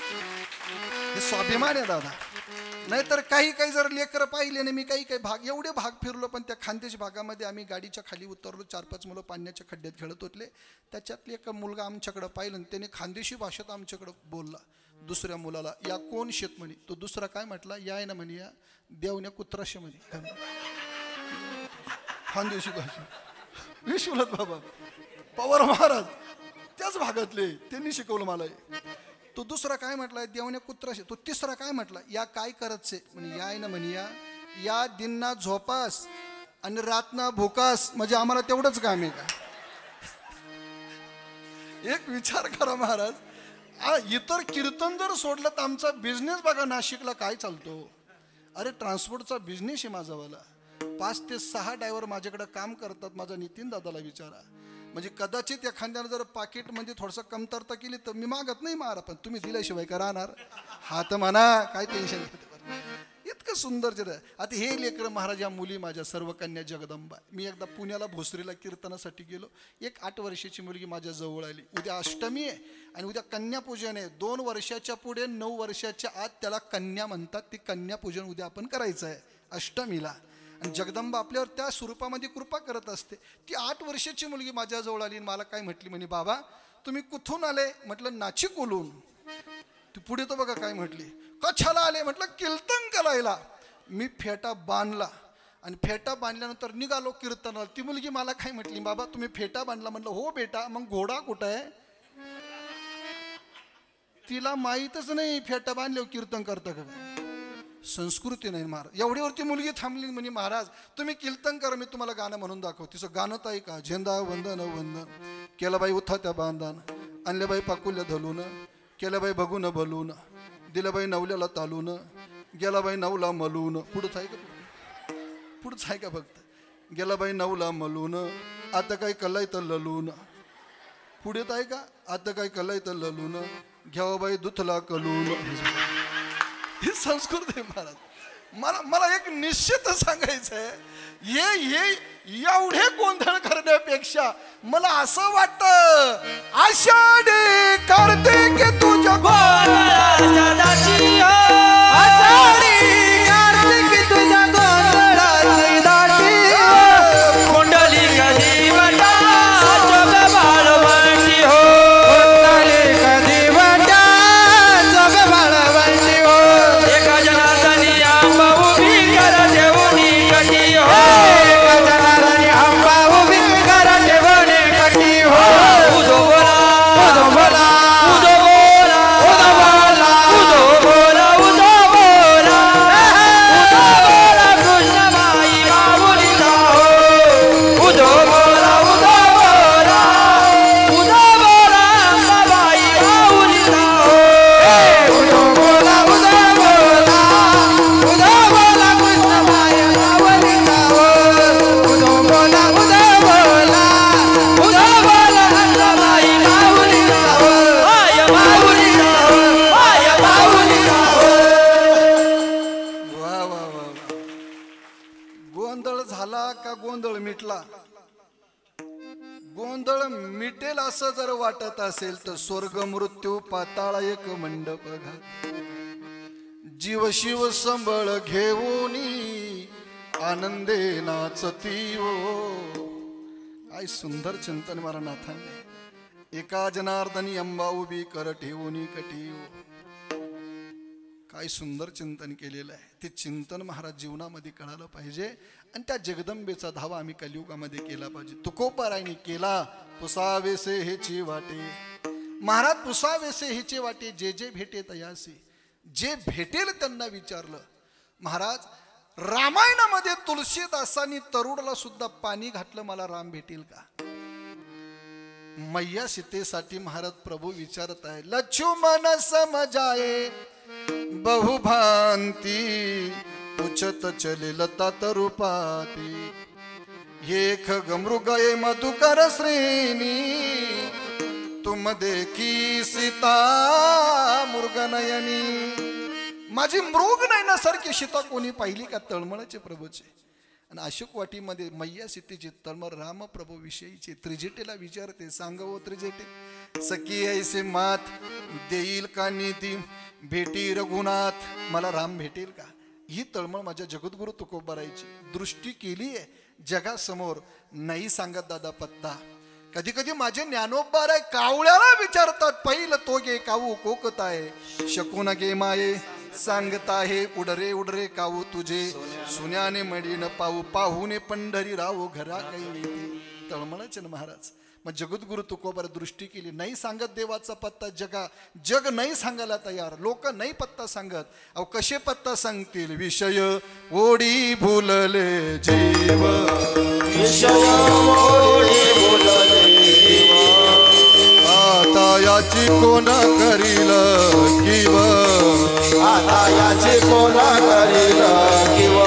हे स्वाभिमान आहे दादा. नाहीतर काही काही जर लेकरं पाहिले ना, मी काही काही भाग एवढे भाग फिरलो, पण त्या खानदेश भागामध्ये आम्ही गाडीच्या खाली उतरलो, 4-5 मुलं पाण्याच्या खड्ड्यात खेळत होते. त्याच्यातले एक मुलगा आमच्याकडं पाहिलं आणि त्याने खानदेशी भाषेत आमच्याकडं बोलला दुसऱ्या मुलाला, या कोण शेत म्हणे. तो दुसरा काय म्हटला, या आहे ना म्हणे, या देवण्या कुत्राशे म्हणे. खानदेशी भाषा विश्वनाथ बाबा पवार महाराज त्याच भागातले, त्यांनी शिकवलं मला. तो दुसरा काय म्हटला, देवण्या कुत्राशे. तो तिसरा काय म्हटला, या काय करतसे म्हणे, या आहे ना म्हणे, या दिनना झोपास आणि रातना भोकास, म्हणजे आम्हाला तेवढंच काम आहे का. एक विचार करा महाराज, इतर कीर्तन जर सोडलं तर आमचा बिझनेस बघा नाशिकला काय चालतो. अरे ट्रान्सपोर्टचा बिझनेस आहे माझावाला, 5 ते 6 ड्रायव्हर माझ्याकडे काम करतात. माझा नितीन दादाला विचारा. म्हणजे कदाचित एखाद्यानं जर पाकिटमध्ये थोडंसं कमतरता केली तर मी मागत नाही मारा, पण तुम्ही दिल्याशिवाय का राहणार. हा तर म्हणा, काय टेन्शन घेते. इतकं सुंदर चित्र. आता हे लेकरं महाराज, या मुली माझ्या सर्व कन्या जगदंबा. मी एकदा पुण्याला भोसरीला कीर्तनासाठी गेलो. एक 8 वर्षाची मुलगी माझ्या जवळ आली. उद्या अष्टमी आहे आणि उद्या कन्यापूजन आहे. 2 वर्षाच्या पुढे 9 वर्षाच्या आत त्याला कन्या म्हणतात. ती कन्यापूजन उद्या आपण करायचं आहे अष्टमीला. आणि जगदंबा आपल्यावर त्या स्वरूपामध्ये कृपा करत असते. ती 8 वर्षाची मुलगी माझ्याजवळ आली आणि मला काय म्हटली, म्हणे बाबा तुम्ही कुठून आले. म्हटलं नाशिकहून. ती पुढे तर बघा काय म्हटली, कशाला आले. म्हटलं कीर्तन करायला. मी फेटा बांधला आणि फेटा बांधल्यानंतर निघालो कीर्तनाला. ती मुलगी मला काय म्हटली, बाबा तुम्ही फेटा बांधला. म्हटलं हो बेटा, मग घोडा कुठं आहे. तिला माहीतच नाही फेटा बांधल्यावर कीर्तन करतं का. संस्कृती नाही महाराज. एवढीवरती मुलगी थांबली. म्हणे महाराज तुम्ही कीर्तन करा, मी तुम्हाला गाणं म्हणून दाखव. तिचं गाणं तर ऐका, झेंदा वंदन वंदन केला बाई उथा त्या बांधान, आणल्या बाई पाकुल्या धलून, केल्या बाई बघून भलून, दिल्या बाई नवल्याला तालून, गेला बाई नवला मलून. पुढंच आहे का, पुढंच आहे का फक्त. गेला बाई नवला मलून, आता काय कल्लाय तर ललून. पुढे आहे का, आता काय कल्लाय तर ललून, घ्यावा बाई दुथला कलून. ही संस्कृती आहे महाराज. मला एक निश्चित सांगायचं आहे, हे एवढे गोंधळ करण्यापेक्षा मला असं वाटतं आषाढी कार्तिक तुझ्या गोंधळ मिटेल असं जर वाटत असेल तर स्वर्ग मृत्यू पाताळ एक मंडप घात. जीव शिव संबळ घेऊन आनंदे नाचती हो. काय सुंदर चिंतन मला नाथांनी. एका जनार्दनी अंबा उभी कर ठेवून कटी हो. काय सुंदर चिंतन केलेलं आहे. ते चिंतन महाराज जीवनामध्ये कळालं पाहिजे आणि त्या जगदंबेचा धावा आम्ही कलियुगामध्ये केला पाहिजे. तुकोबारायने केला. पुसावेसे हेची वाटे महाराज, पुसावेसे हेचे वाटे, जे जे भेटे तयासे. जे भेटेल त्यांना विचारलं महाराज. रामायणामध्ये तुलसीदासांनी तरुणाला सुद्धा पाणी घातलं, मला राम भेटेल का. मैया सीतेसाठी महाराज प्रभू विचारत आहे. लक्ष्मण समजाये बहुभांती, उचत चले लता तरुपाती, एक गमृगये मधुकर श्रेणी, तुम देखी सीता मृगनयनी. माझी मृग नयनासारखी सीता कोणी पाहिली का. तळमळाचे प्रभूचे. आणि अशोक वाटीमध्ये मैया सीतेची तळमळ रामप्रभू विषयीचे. त्रिजेटेला विचारते, सांगव त्रिजेटे सखी ऐसे मात, देईल का निधी भेटी रघुनाथ. मला राम भेटेल का. ही तळमळ माझ्या जगद्गुरु तुकोबारायची. दृष्टी केली आहे जगासमोर, नाही सांगत दादा पत्ता. कधी कधी माझे ज्ञानोबा आहे कावळ्याला विचारतात, पहिलं तो गे काऊ कोकत आहे, शकून गे माये सांगत आहे, उडरे उडरे काऊ तुझे सुन्याने मडीन पाहू, पाहुणे पंढरी राहू घरा काही. तळमळच ना महाराज. मग जगद्गुरु तुकोबार दृष्टी केली, नाही सांगत देवाचा पत्ता. जग नाही सांगायला तयार, लोक नाही पत्ता सांगत. अहो कसे पत्ता सांगतील? विषय ओढी भुलले जीव, विषय ओढी भुलले जीव, आता याची कोण करील किव, आता याची कोण करील किव,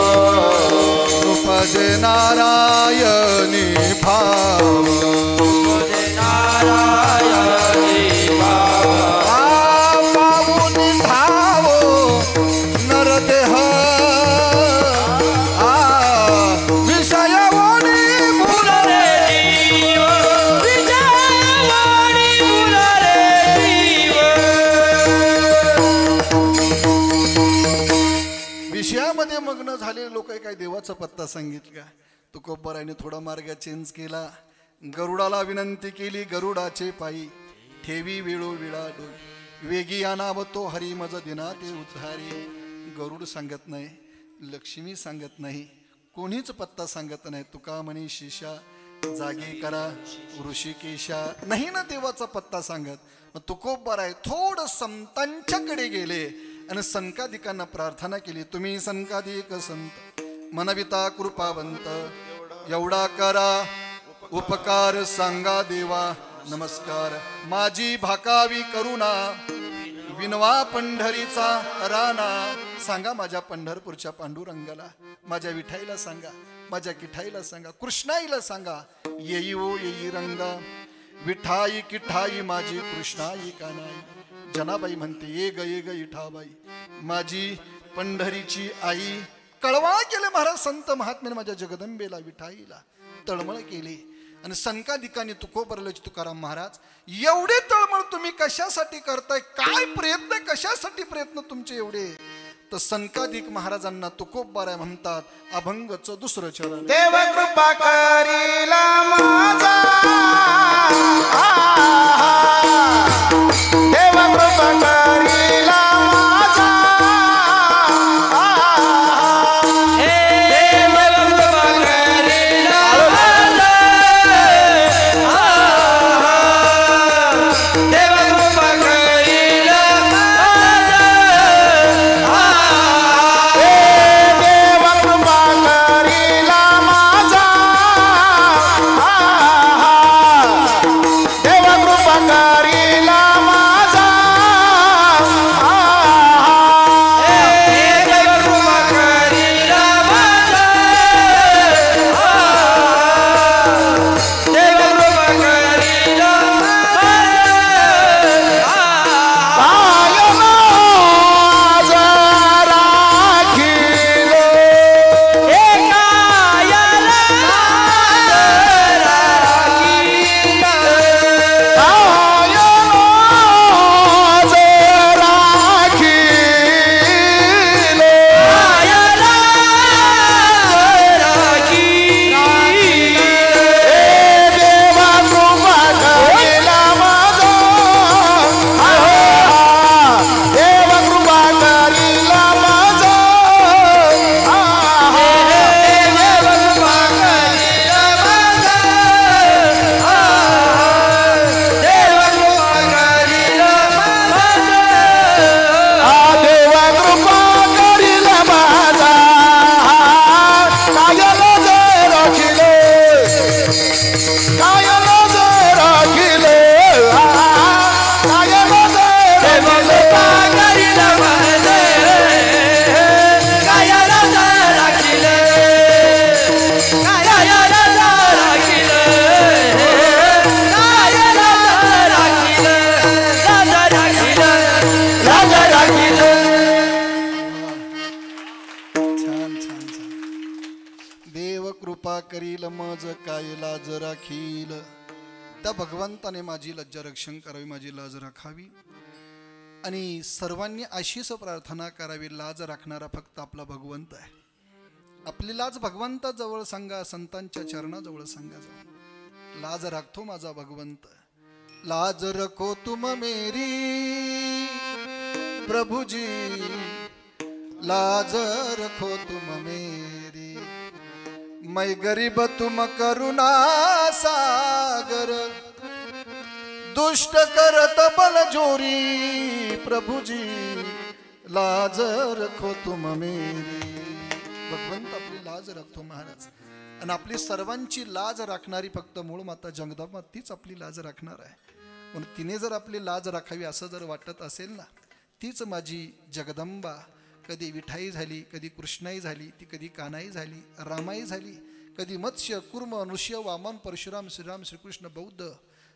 उपजे नारायणी भाव, विषयामध्ये मग्न झालेले लोक काय देवाचा पत्ता सांगितला. तुकोबारायने थोडा मार्ग चेंज केला. गरुडाला विनंती केली, गरुडाचे पायी ठेवी वेळो विळा डोई, वेगी आणावतो हरी मज दिना ते उद्धारी. गरुड सांगत नाही, लक्ष्मी सांगत नाही, कोणीच पत्ता सांगत नाही. तुका म्हणी शिशा जागी करा ऋषिकेशा, नाही ना देवाचा पत्ता सांगत. मग तुकोबाराय थोडं संतांच्याकडे गेले आणि संकादिकांना प्रार्थना केली. तुम्ही संकादिक संत मनविता कृपावंत, एवढा करा उपकार सांगा देवा नमस्कार. माझी भाकावी करुणा विनवा पंढरीचा राणा, सांगा माझ्या पंढरपूरच्या पांडुरंगाला, माझ्या विठाईला सांगा, माझ्या किठाईला सांगा, कृष्णाईला सांगा, येई ओ येई रंगा, विठाई किठाई माझी कृष्णाई कानाई. जनाबाई म्हणते ये ग इठाबाई, माझी पंढरीची आई. कळवळा केले महाराज संत महात्म्याने माझ्या जगदंबेला विठाईला. तळमळ केली आणि संकादिकांनी तुकोबारायला, तुकाराम महाराज एवढे तळमळ तुम्ही कशासाठी करताय, काय प्रयत्न, कशासाठी प्रयत्न तुमचे एवढे? तर संकादिक महाराजांना तुकोबाराय म्हणतात, अभंगचं दुसरं चरण. देव कृपा करीला माझा, देव कृपा करीला माझा, करील मज काय लाज राखील. त्या भगवंताने माझी लज्जा रक्षण करावी, माझी लाज राखावी. आणि सर्वांनी अशीच प्रार्थना करावी, लाज राखणारा फक्त आपला भगवंत आहे. आपली लाज भगवंताजवळ सांगा, संतांच्या चरणाजवळ सांगा. जाऊ लाज राखतो माझा भगवंत. लाज रखो तुम मेरी प्रभुजी, लाज रखो तुम मेरी. मैं गरीब तुम करुणा सागर, दुष्ट करत बल जोरी. प्रभुजी लाज रखो तुम मेरी. भगवंत आपली लाज राखतो महाराज. आणि आपली सर्वांची लाज राखणारी फक्त मूळ माता जगदंबा तीच आपली लाज राखणार आहे. म्हणून तिने जर आपली लाज राखावी असं जर वाटत असेल ना, तीच माझी जगदंबा. कधी विठाई झाली, कधी कृष्णाई झाली, ती कधी कानाई झाली, रामाई झाली, कधी मत्स्य कुर्म नृष्य वामन परशुराम श्रीराम श्रीकृष्ण बौद्ध.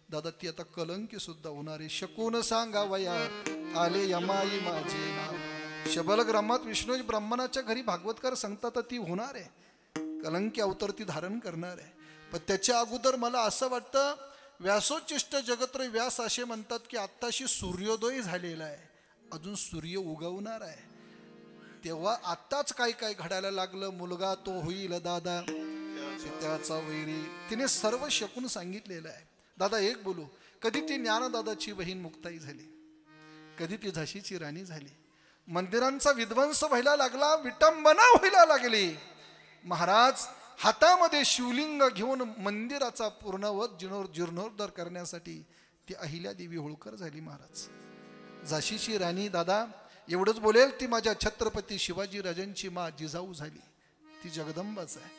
दादा ती आता कलंकी सुद्धा होणार आहे. शकून सांगावया आले यमाई माझे नाव. शबल ग्रामात विष्णू ब्राह्मणाच्या घरी भागवतकार सांगतात ती होणार आहे. कलंकी अवतार ती धारण करणार आहे. पण त्याच्या अगोदर मला असं वाटतं, व्यासोच्चिष्ट जगत्र व्यास असे म्हणतात की आत्ताशी सूर्योदय झालेला आहे, अजून सूर्य उगवणार आहे. तेव्हा आत्ताच काय काय घडायला लागलं. मुलगा तो होईल दादा त्याचा वैरी. तिने सर्व शकून सांगितलेलं आहे. दादा एक बोलू, कधी ती ज्ञानदादाची बहीण मुक्ताई झाली, कधी ती झाशीची राणी झाली. मंदिरांचा विध्वंस व्हायला लागला, विटंबना व्हायला लागली. महाराज हातामध्ये शिवलिंग घेऊन मंदिराचा पूर्णवत जीर्णोद्धार करण्यासाठी ती अहिल्यादेवी होळकर झाली. महाराज झाशीची राणी दादा एवढंच बोलेल, ती माझ्या छत्रपती शिवाजी राजांची मा जिजाऊ झाली, ती जगदंबाच आहे.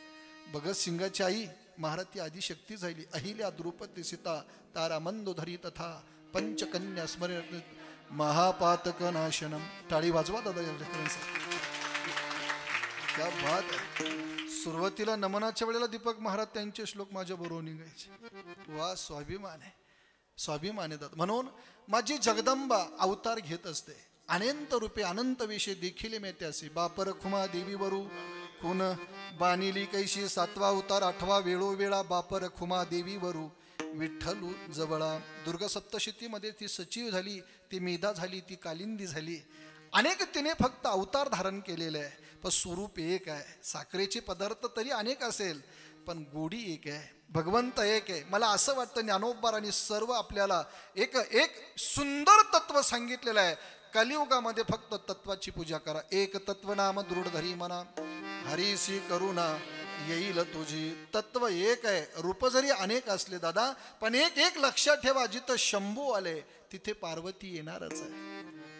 भगतसिंगाची आई महाराज ती आदिशक्ती झाली. अहिल्या द्रौपदी सीता तारा मंदोधरी तथा पंचकन्या स्मरण महापातक नाशनम. टाळी वाजवा दादा क्या बात आहे. सुरुवातीला नमनाच्या वेळेला दीपक महाराज त्यांचे श्लोक माझ्या बरोबर निघायचे. वा स्वाभिमान आहे, स्वाभिमान आहे दादा. म्हणून माझी जगदंबा अवतार घेत असते. अनंत रूपे अनंत विषय देखील मिळते असे. बापर खुमा देवी वरू कुण बानिली कैशी. 7वा अवतार 8वा वेळोवेळा बापर खुमा देवी वरू विठ्ठलू जवळा. दुर्गा सप्तशतीमध्ये ती सचिव झाली, ती मेधा झाली, ती कालिंदी झाली. अनेक तिने फक्त अवतार धारण केलेले आहे, पण स्वरूप एक आहे. साखरेचे पदार्थ तरी अनेक असेल, पण गोडी एक आहे, भगवंत एक आहे. मला असं वाटतं ज्ञानोबारांनी सर्व आपल्याला एक एक सुंदर तत्व सांगितलेलं आहे. कलियुगामध्ये फक्त तत्वाची पूजा करा. एक तत्व नाम दृढ धरी म्हणा, हरीसी करुणा येईल तुझी. तत्व एक आहे. रूप जरी अनेक असले दादा, पण एक एक लक्षात ठेवा, जिथं शंभू आले तिथे पार्वती येणारच आहे.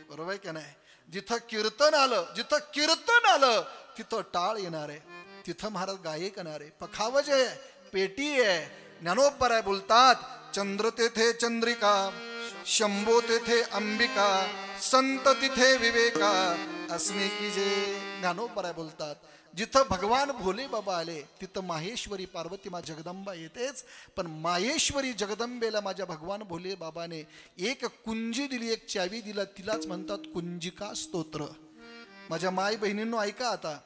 बरोबर आहे का नाही. जिथं कीर्तन आलं तिथं टाळ येणार आहे, तिथं महाराज गायक येणार आहे. पखावज आहे, पेटी आहे. ज्ञानोबर आहे बोलतात, चंद्र तेथे चंद्रिका, शंभो तेथे अंबिका, संत तिथे विवेका असणे की जे. ज्ञानोबर आहे बोलतात, जिथं भगवान भोले बाबा आले तिथं माहेश्वरी पार्वती मा जगदंबा येतेच. पण माहेश्वरी जगदंबेला माझ्या भगवान भोले बाबाने एक कुंजी दिली, एक चावी दिला, तिलाच म्हणतात कुंजिका स्तोत्र. माझ्या माय बहिणींनो ऐका आता,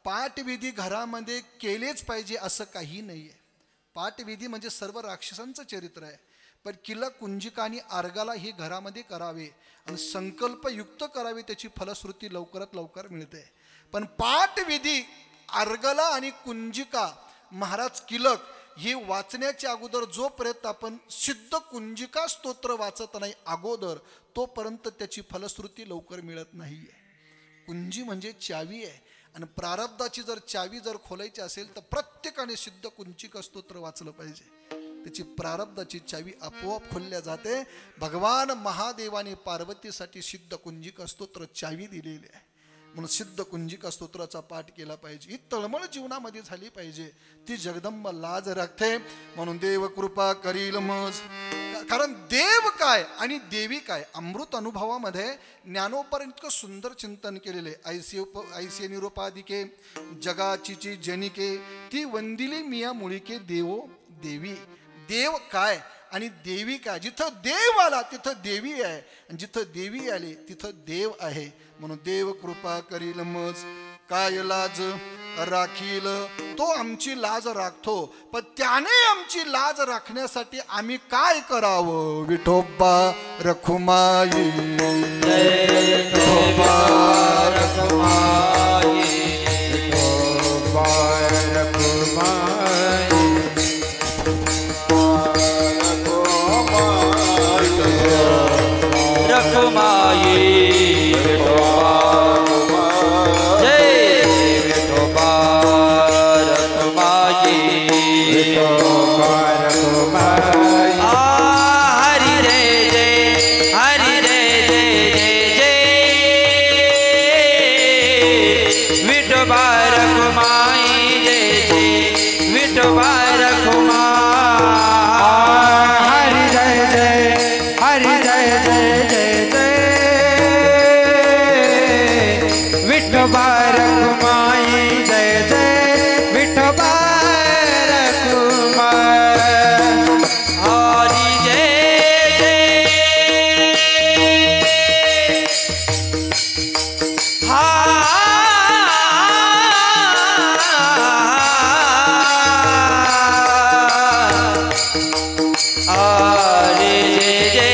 पाठविधी घरामध्ये केलेच पाहिजे असं काही नाहीये. पाठविधी म्हणजे सर्व राक्षसांचं चरित्र आहे, पण किला कुंजिका आणि आर्गाला हे घरामध्ये करावे आणि संकल्पयुक्त करावे, त्याची फलश्रुती लवकरात लवकर मिळते. पण पाठविधी अर्गला आणि कुंजिका महाराज किलक हे वाचण्याच्या अगोदर जोपर्यंत आपण सिद्ध कुंजिका स्तोत्र वाचत नाही अगोदर, तोपर्यंत त्याची फलश्रुती लवकर मिळत नाहीये. कुंजी म्हणजे चावी आहे, आणि प्रारब्धाची जर चावी जर खोलायची असेल तर प्रत्येकाने सिद्ध कुंजिका स्तोत्र वाचलं पाहिजे. त्याची प्रारब्धाची चावी आपोआप खोलल्या जाते. भगवान महादेवाने पार्वतीसाठी सिद्ध कुंजिका स्तोत्र चावी दिलेली आहे, म्हणून सिद्ध कुंजिका स्तोत्राचा पाठ केला पाहिजे. ही तळमळ जीवनामध्ये झाली पाहिजे. ती जगदंबा लाज राखते, म्हणून देव कृपा करील मज. कारण देव काय आणि देवी काय अमृत अनुभवामध्ये ज्ञानोपर इतकं सुंदर चिंतन केलेले. ऐसे निरोपाधिके जगाची जनिके, ती वंदिली मिया मुळिके देवो देवी. देव काय आणि देवी काय. जिथं देव आला तिथं देवी आहे, आणि जिथं देवी आली तिथं देव आहे. म्हणून देव कृपा करील मज. काय लाज राखील. तो आमची लाज राखतो, पण त्याने आमची लाज राखण्यासाठी आम्ही काय करावं? विठोबा रखुमाई, विठोबा रखुमाई, विठोबा रखुमाई, रखुमाई, विठोबा जय विठोबा रखुमाई, विठोबा रखुमाई. हरि रे जय, हरि रे जय जय जय, विठोबा रखुमाई जय जय, विठोबा रखुमाई. हरि जय जय, हरि जय जय जय जय, विठोबा रखुमाई जय जय, विठोबा रखुमाई. हरि जय जय, हरि जय जय,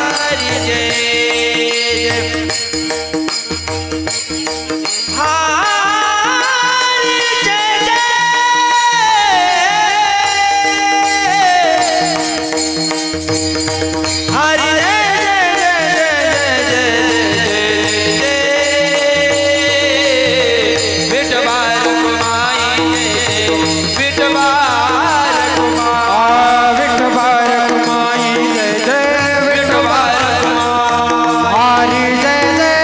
हरि जय जय, हरि जय जय, हरि विठोबा रखुमाई विठोबा रखुमाई, विठोबा रखुमाई जय जय, विठोबा रखुमाई. हरि जय जय,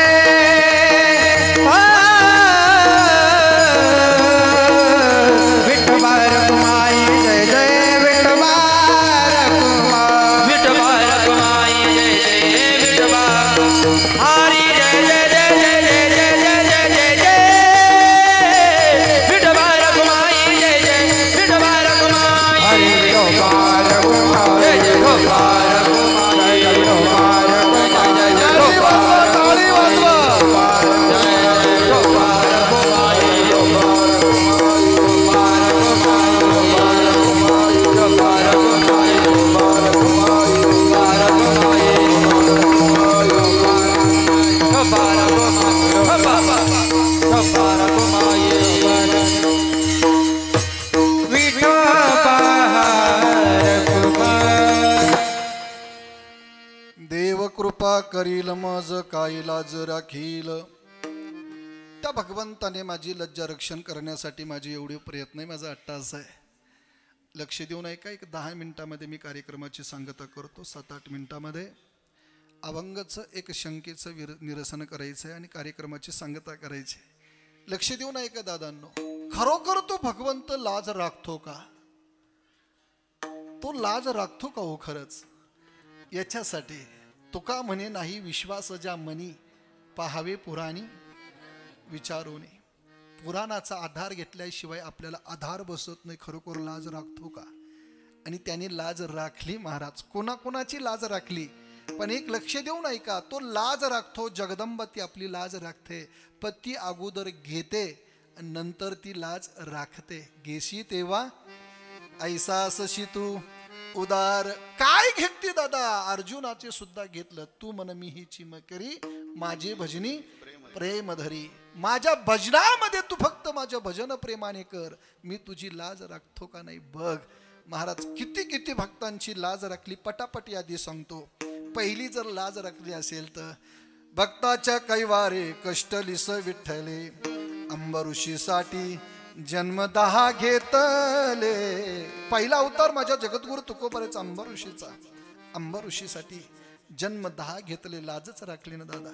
विठोबा रखुमाई जय जय, विठोबा रखुमाई, विठोबा रखुमाई जय जय, विठोबा. हरि जय जय जय जय जय जय जय जय जय, विठोबा रखुमाई जय जय, विठोबा रखुमाई. हरि विठोबा रखुमाई जय जय, विठोबा रखुमाई जय जय, विठोबा रखुमाई जय जय, विठोबा टाळी वाजवा. विठोबा रखुमाई, विठोबा रखुमाई, विठोबा रखुमाई, विठोबा रखुमाई, विठोबा रखुमाई, विठोबा रखुमाई, विठोबा रखुमाई, विठोबा रखुमाई. देव कृपा करील मज काय लाज राखील. त्या भगवंताने माझी लज्जा रक्षण करण्यासाठी माझी एवढे प्रयत्न आहे. माझा अट्टास आहे. लक्ष देऊन ऐका. एक 10 मिनिटामध्ये मी कार्यक्रमाची सांगता करतो. 7-8 मिनिटामध्ये अभंगाचं एक शंकेचं निरसन करायचं आहे आणि कार्यक्रमाची सांगता करायची. लक्ष देऊन ऐका दादांनो. खरोखर तो भगवंत लाज राखतो का? तो लाज राखतो का हो खरंच? याच्यासाठी तुका म्हणे नाही विश्वास ज्या मनी, पाहावे पुराणी विचारोने. पुराणाचा आधार घेतल्याशिवाय आपल्याला आधार बसत नाही. खरोखर लाज राखतो का? आणि त्याने लाज राखली महाराज. कोणाकोणाची लाज राखली? पण एक लक्ष देऊन ऐका. तो लाज राखतो. जगदंबा ती आपली लाज राखते. पती अगोदर घेते नंतर ती लाज राखते. घेशी तेव्हा ऐसा असशी तू उदार. काय घेतली दादा? अर्जुनाचे सुद्धा घेतलं. तू मन मी ही चिमकरी माझी भजनी प्रेम धरी. माझ्या भजनामध्ये तू फक्त माझ्या भजन प्रेमाने कर. मी तुझी लाज राखतो का नाही बघ. महाराज किती किती भक्तांची लाज राखली. पटापट यादी सांगतो. पहिली जर लाज राखली असेल तर भक्ताच्या कैवारे कष्टलिस विठ्ठले, अंबऋषीसाठी जन्म 10 घेतले. पहिला अवतार माझ्या जगद्गुरु तुकोबाराचा अंबऋषीचा. अंबऋषीसाठी जन्म 10 घेतले. लाजच राखली ना दादा.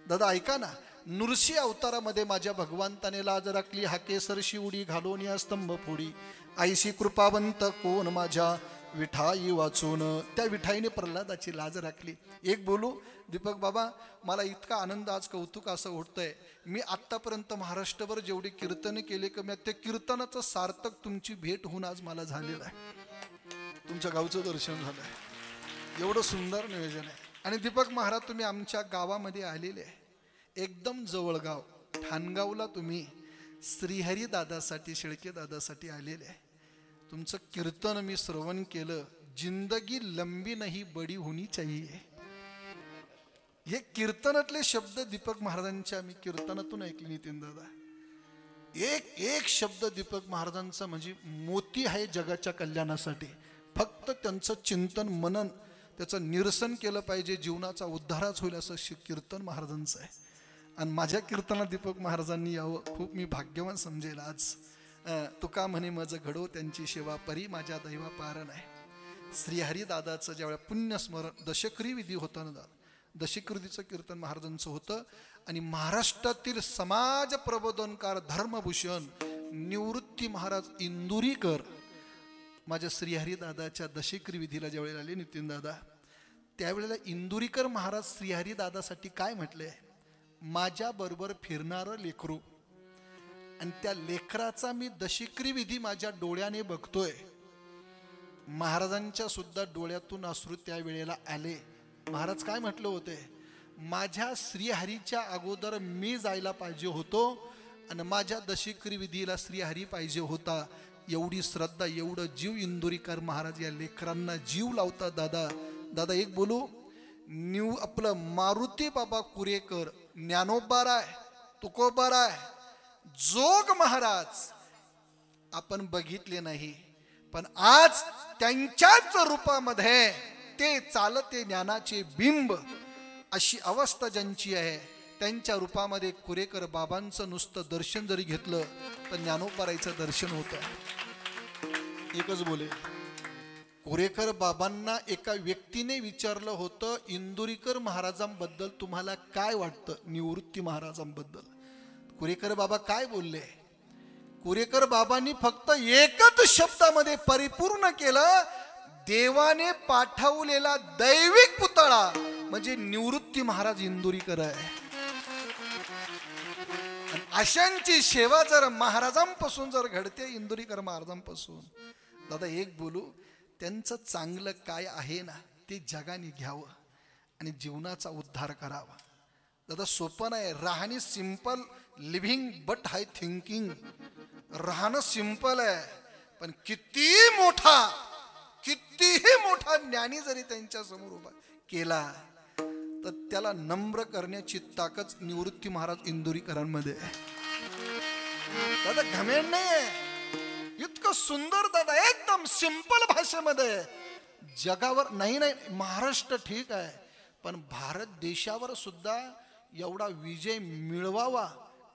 दादा ऐका ना. नृसिंह अवतारामध्ये माझ्या भगवंताने लाज राखली. हा केसर शिवडी घालून या स्तंभ फोडी. आईशी कृपावंत कोण माझ्या विठाई वाचून. त्या विठाईने प्रल्हादाची लाज राखली. एक बोलू दीपक बाबा, मला इतका आनंद आज कौतुक असं होतंय. मी आत्तापर्यंत महाराष्ट्रभर जेवढे कीर्तन केले की त्या कीर्तनाचं सार्थक तुमची भेट होऊन आज मला झालेलं आहे. तुमच्या गावचं दर्शन झालं आहे. एवढं सुंदर नियोजन आहे. आणि दीपक महाराज तुम्ही आमच्या गावामध्ये आलेले आहे. एकदम जवळ गाव. ठाणगावला तुम्ही श्रीहरी दादासाठी, शेळके दादासाठी आलेले आहे. तुमचं कीर्तन मी श्रवण केलं. जिंदगी लंबी नाही बडी होनी चाहिए. हे कीर्तनातले शब्द दीपक महाराजांच्या मी कीर्तनातून ऐकले नितीन दादा. एक एक शब्द दीपक महाराजांचा म्हणजे मोती आहे जगाच्या कल्याणासाठी. फक्त त्यांचं चिंतन मनन त्याचं निरसन केलं पाहिजे, जीवनाचा उद्धारच होईल असं कीर्तन महाराजांचं आहे. आणि माझ्या कीर्तनात दीपक महाराजांनी यावं खूप मी भाग्यवान समजेल. आज तुका म्हणे मज घडो त्यांची सेवा परी माझ्या दैवा पारण आहे. श्रीहरी दादाचं ज्यावेळेला पुण्यस्मरण दशकरी विधी होता ना, दशकृतीचं कीर्तन महाराजांचं होतं. आणि महाराष्ट्रातील समाज प्रबोधनकार धर्मभूषण निवृत्ती महाराज इंदुरीकर माझ्या श्रीहरी दादाच्या दशकरी विधीला ज्यावेळेला आले नितीन दादा, त्यावेळेला इंदुरीकर महाराज श्रीहरी दादासाठी काय म्हटले, माझ्या बरोबर फिरणारं लेकरू. आणि त्या लेकराचा मी दशकरी विधी माझ्या डोळ्याने बघतोय. महाराजांच्या सुद्धा डोळ्यातून अश्रू त्यावेळेला आले. महाराज काय म्हटलं होते, माझ्या श्रीहरीच्या अगोदर मी जायला पाहिजे होतो आणि माझ्या दशकरी विधीला श्रीहरी पाहिजे होता. एवढी श्रद्धा, एवढं जीव इंदुरीकर महाराज या लेकरांना जीव लावतात. दादा दादा एक बोलू, आपलं मारुती बाबा कुरेकर ज्ञानोबार आहे, तुकोबार आहे, जोग महाराज आपण बघितले नाही, पण आज त्यांच्याच रूपामध्ये ते चालते ज्ञानाचे बिंब अशी अवस्था ज्यांची आहे. त्यांच्या रूपामध्ये कुरेकर बाबांचं नुसतं दर्शन जरी घेतलं तर ज्ञानोबारायचं दर्शन होतं. एकच बोले, कुरेकर बाबांना एका व्यक्तीने विचारलं होतं, इंदुरीकर महाराजांबद्दल तुम्हाला काय वाटतं, निवृत्ती महाराजांबद्दल. कुरेकर बाबा काय बोलले, कुरेकर बाबांनी फक्त एकच शब्दामध्ये परिपूर्ण केलं, देवाने पाठवलेला दैविक पुतळा म्हणजे निवृत्ती महाराज इंदुरीकर आहे. अशांची सेवा जर महाराजांपासून जर घडते, इंदुरीकर महाराजांपासून, दादा एक बोलू, त्यांचं चांगलं काय आहे ना ते जगाने घ्यावं आणि जीवनाचा उद्धार करावा. दादा सोपं नाही, राहणी simple living but high thinking. राहणं सिंपल आहे, पण कितीही मोठा ज्ञानी जरी त्यांच्या समोर उभा केला तर त्याला नम्र करण्याची ताकद निवृत्ती महाराज इंदुरीकरांमध्ये आहे. दादा घमेंड नाही आहे, इतकं सुंदर दादा एकदम सिंपल भाषेमध्ये जगावर नाही महाराष्ट्र ठीक आहे, पण भारत देशावर सुद्धा एवढा विजय मिळवावा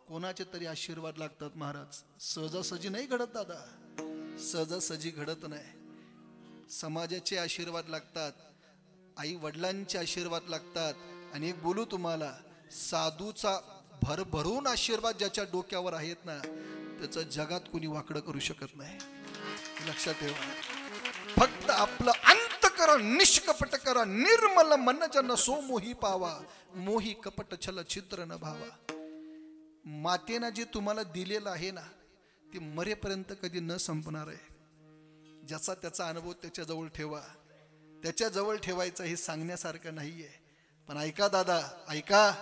कोणाचे तरी आशीर्वाद लागतात महाराज. सहजासहजी नाही घडत दादा, सहजासहजी घडत नाही. समाजाचे आशीर्वाद लागतात, आई वडिलांचे आशीर्वाद लागतात. आणि एक बोलू तुम्हाला, साधूचा भरभरून आशीर्वाद ज्याच्या डोक्यावर आहेत ना, त्याचं जगात कोणी वाकडं करू शकत नाही. लक्षात ठेवा, फक्त आपलं अंतःकरण निष्कपट करा, निर्मल मन जन सो मोही पावा, मोही कपट छल चित्र न भावा. मातेनं जे तुम्हाला दिलेलं आहे ना ते मरेपर्यंत कधी न संपणार आहे. ज्याचा त्याचा अनुभव त्याच्याजवळ ठेवा, त्याच्याजवळ ठेवायचं हे सांगण्यासारखं नाहीये. पण ऐका दादा ऐका,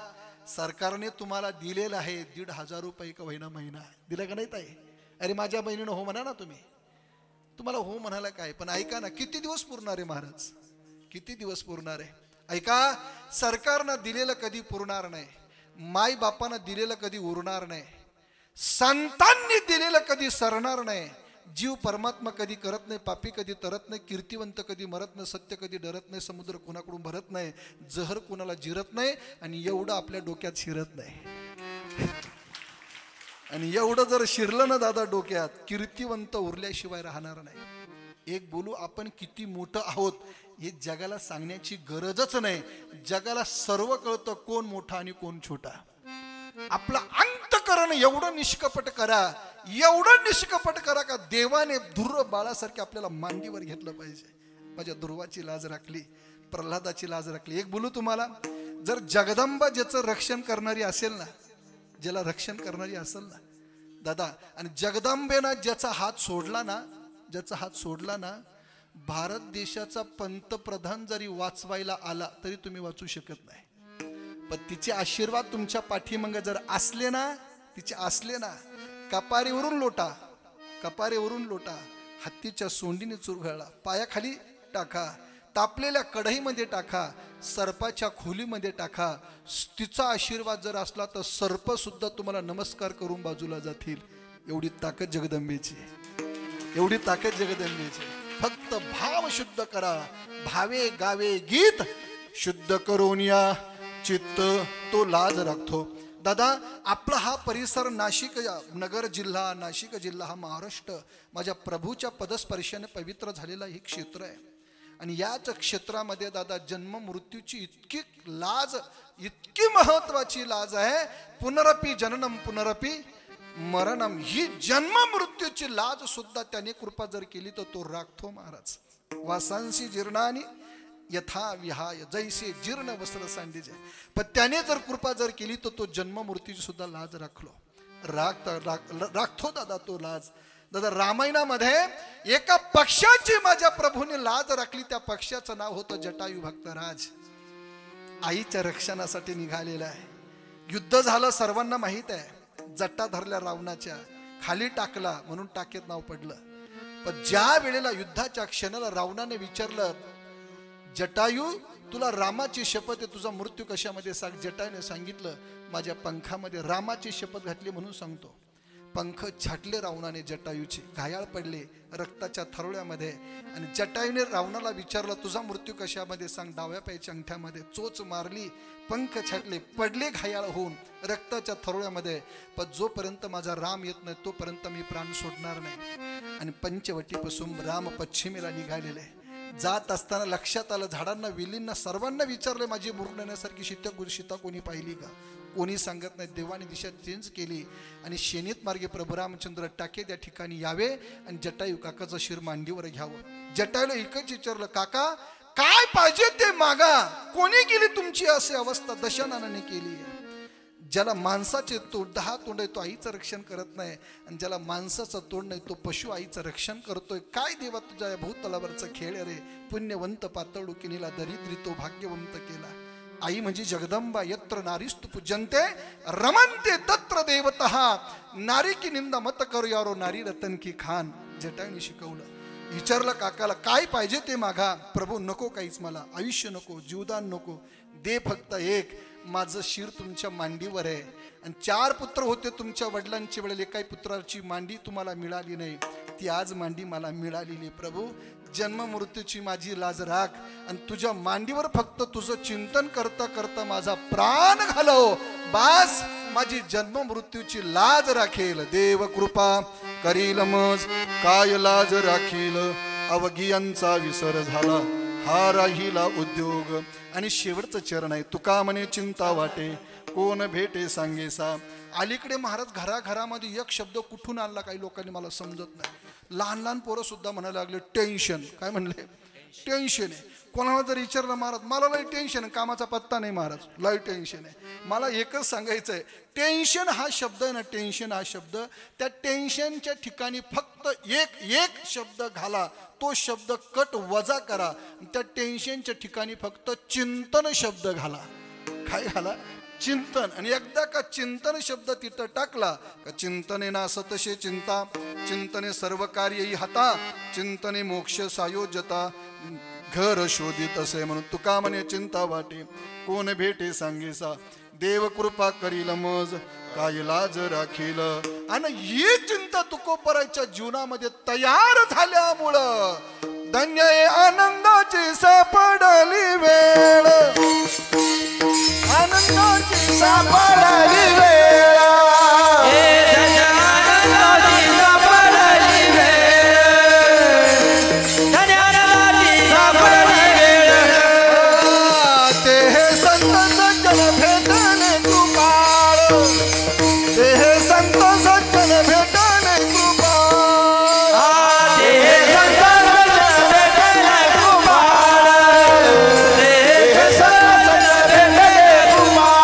सरकारने तुम्हाला दिलेलं आहे 1,500 रुपये का होईना महिना दिला का नाही ताई? अरे माझ्या बहिणीनं हो म्हणा ना, तुम्हाला हो म्हणाला काय, पण ऐका ना, किती दिवस पुरणार आहे महाराज, किती दिवस पुरणार आहे? ऐका, सरकारनं दिलेलं कधी पुरणार नाही, माई बापानं दिलेलं कधी उरणार नाही, संतांनी दिलेलं कधी सरणार नाही. जीव परमात्मा कधी करत नाही, पापी कधी तरत नाही, कीर्तिवंत कधी मरत नाही, सत्य कधी डरत नाही, समुद्र कुणाकडून भरत नाही, जहर कुणाला जिरत नाही, आणि एवढं आपल्या डोक्यात शिरत नाही. आणि एवढं जर शिरलं ना दादा डोक्यात, कीर्तिवंत उरल्याशिवाय राहणार नाही. एक बोलू, आपण किती मोठं आहोत हे जगाला सांगण्याची गरजच नाही. जगाला सर्व कळतं कोण मोठा आणि कोण छोटा. आपलं अंतःकरण एवढं निष्कपट करा, एवढं निष्कपट करा का देवाने ध्रुव बाळासारखे आपल्याला मांडीवर घेतलं पाहिजे. माझ्या ध्रुवाची लाज राखली, प्रल्हादाची लाज राखली. एक बोलू तुम्हाला, जर जगदंबा ज्याचं रक्षण करणारी असेल ना, ज्याला रक्षण करणारी असेल ना दादा, आणि जगदंबेनं ज्याचा हात सोडला ना, ज्याचा हात सोडला ना, भारत देशाचा पंतप्रधान जरी वाचवायला आला तरी तुम्ही वाचू शकत नाही. पण तिचे आशीर्वाद तुमच्या पाठीमागे जर असले ना, तिचे असले ना, कपारीवरून लोटा, कपारीवरून लोटा, हत्तीच्या सोंडीने चुरघळला, पायाखाली टाका, तापलेल्या कढईमध्ये टाका, सर्पाच्या खोलीमध्ये टाका. तिचा आशीर्वाद जर असला तर सर्प सुद्धा तुम्हाला नमस्कार करून बाजूला जातील. एवढी ताकद जगदंबेची, एवढी ताकद जगदंबेची. फक्त भाव शुद्ध करा. भावे गावे गीत शुद्ध करून या चित्त तो लाज राखतो. दादा, आपला हा परिसर नाशिक नगर जिल्हा, नाशिक जिल्हा हा महाराष्ट्र माझ्या प्रभूच्या पदस्पर्शाने पवित्र झालेला हे क्षेत्र आहे. आणि याच क्षेत्रामध्ये दादा जन्म मृत्यूची इतकी लाज, इतकी महत्वाची लाज आहे. पुनरपी जननम पुनरपी मरणम, ही जन्म मृत्यूची लाज सुद्धा त्याने कृपा जर केली तर तो राखतो महाराज. वासांसी जीर्णानी यथा विहाय, जैसे जीर्ण वस्त्र सांडीजे. पण त्याने जर कृपा जर केली तर तो जन्म मृत्यूची सुद्धा लाज राखतो दादा तो लाज. दादा, रामायणामध्ये एका पक्षाची माझ्या प्रभूने लाज राखली. त्या पक्षाचं नाव होतं जटायू भक्तराज. आईच्या रक्षणासाठी निघालेला आहे. युद्ध झालं सर्वांना माहित आहे. जटा धरल्या रावणाच्या, खाली टाकला म्हणून टाकेत नाव पडलं. पण ज्या वेळेला युद्धाच्या क्षणाला रावणाने विचारलं, जटायू तुला रामाची शपथ आहे, तुझा मृत्यू कशामध्ये सांग. जटायूने सांगितलं, माझ्या पंखामध्ये रामाची शपथ घातली म्हणून सांगतो. पंख छाटले रावणाने जटायूचे, घायाळ पडले रक्ताच्या थरोळ्यामध्ये. आणि जटायूने रावणाला विचारलं, तुझा मृत्यू कशामध्ये सांग. डाव्या पायाच्या अंगठ्यामध्ये चोच मारली, पंख छाटले, पडले घायाळ होऊन रक्ताच्या थरोळ्यामध्ये. पण जोपर्यंत माझा राम येत नाही तोपर्यंत मी प्राण सोडणार नाही. आणि पंचवटीपासून राम पश्चिमेला निघालेले. जात असताना लक्षात आलं, झाडांना वेलींना सर्वांना विचारले, माझी मुरण्यासारखी सीता कोणी पाहिली का. कोणी सांगत नाही. देवाने दिशा चेंज केली आणि शेनीत मार्गे प्रभू रामचंद्र टाकेत या ठिकाणी यावे आणि जटायू काकाचं शिर मांडीवर घ्यावं. जटायूला एकच विचारलं, काका काय पाहिजे ते मागा. कोणी केली तुमची अशी अवस्था. दशनाने केली. ज्याला माणसाचे 10 तोंड आहे तो आईचं रक्षण करत नाही, आणि ज्याला माणसाचं तोंड नाही तो पशु आईचं रक्षण करतोय. काय देवा तुझ्या या भूतलावरचा खेळ रे. पुण्यवंत पातळुकिनीला दरिद्री तो भाग्यवंत केला. आई म्हणजे जगदंबा. यत्र नारीस्तु पूजन्ते रमन्ते तत्र देवतः. नारी की निंदा मत करू यारो नारी रतन की खान. जटायूने शिकवलं. विचारलं काकाला, काय पाहिजे ते मागा. प्रभू नको काहीच, मला आयुष्य नको, जीवदान नको, दे फक्त एक, माझं शिर तुमच्या मांडीवर आहे. आणि 4 पुत्र होते तुमच्या वडिलांच्या वेळेला, एकाही पुत्राची मांडी तुम्हाला मिळाली नाही. ती आज मांडी मला मिळालेली. प्रभू जन्म मृत्यूची माझी लाज राख आणि तुझ्या मांडीवर फक्त तुझं चिंतन करता करता माझा प्राण घालव. बास, माझी जन्म मृत्यूची लाज राखेल. देव कृपा करील मज, काय लाज राखील. अवघियांचा विसर झाला, हा राहिला उद्योग. आणि शेवटचं चरण आहे, तुका म्हणे चिंता वाटे, कोण भेटे सांगेसा. अलीकडे महाराज घराघरामध्ये एक शब्द कुठून आणला काही लोकांनी मला समजत नाही. लहान लहान पोरं सुद्धा म्हणायला लागले टेन्शन. काय म्हणले? टेन्शन आहे. कोणाला जर विचारलं, महाराज मला लई टेन्शन आहे, कामाचा पत्ता नाही महाराज, लई टेन्शन आहे. मला एकच सांगायचं आहे, टेन्शन हा शब्द आहे ना, टेन्शन हा शब्द, त्या टेन्शनच्या ठिकाणी फक्त एक शब्द घाला. तो शब्द कट वजा करा. त्या टेन्शनच्या ठिकाणी फक्त चिंतन शब्द घाला. काय घाला? चिंतन. आणि एकदा का चिंतन शब्द तिथं टाकला का चिंतने ना सतशे चिंता, चिंतने सर्व कार्य हाता, चिंतने मोक्ष सायोजता, घर शोधित असे. म्हणून तुका म्हणे चिंता वाटे, कोण भेटे सांगेसा. देव कृपा करील मज, काय लाज राखील. आणि ही चिंता तुकोबराच्या जीवनामध्ये तयार झाल्यामुळं धन्य आनंदाची सापडली वेळ, आनंदाची सापडली वेळ, आनंदाची सापडली वेळ, सापडली वेळ. ते हे संत सज्जन भेटणे कृपाळ, ते हे संत सज्जन भेटणे कृपाळ, ते हे संत सज्जन भेटणे कृपाळ, ते हे संत सज्जन भेटणे कृपाळ.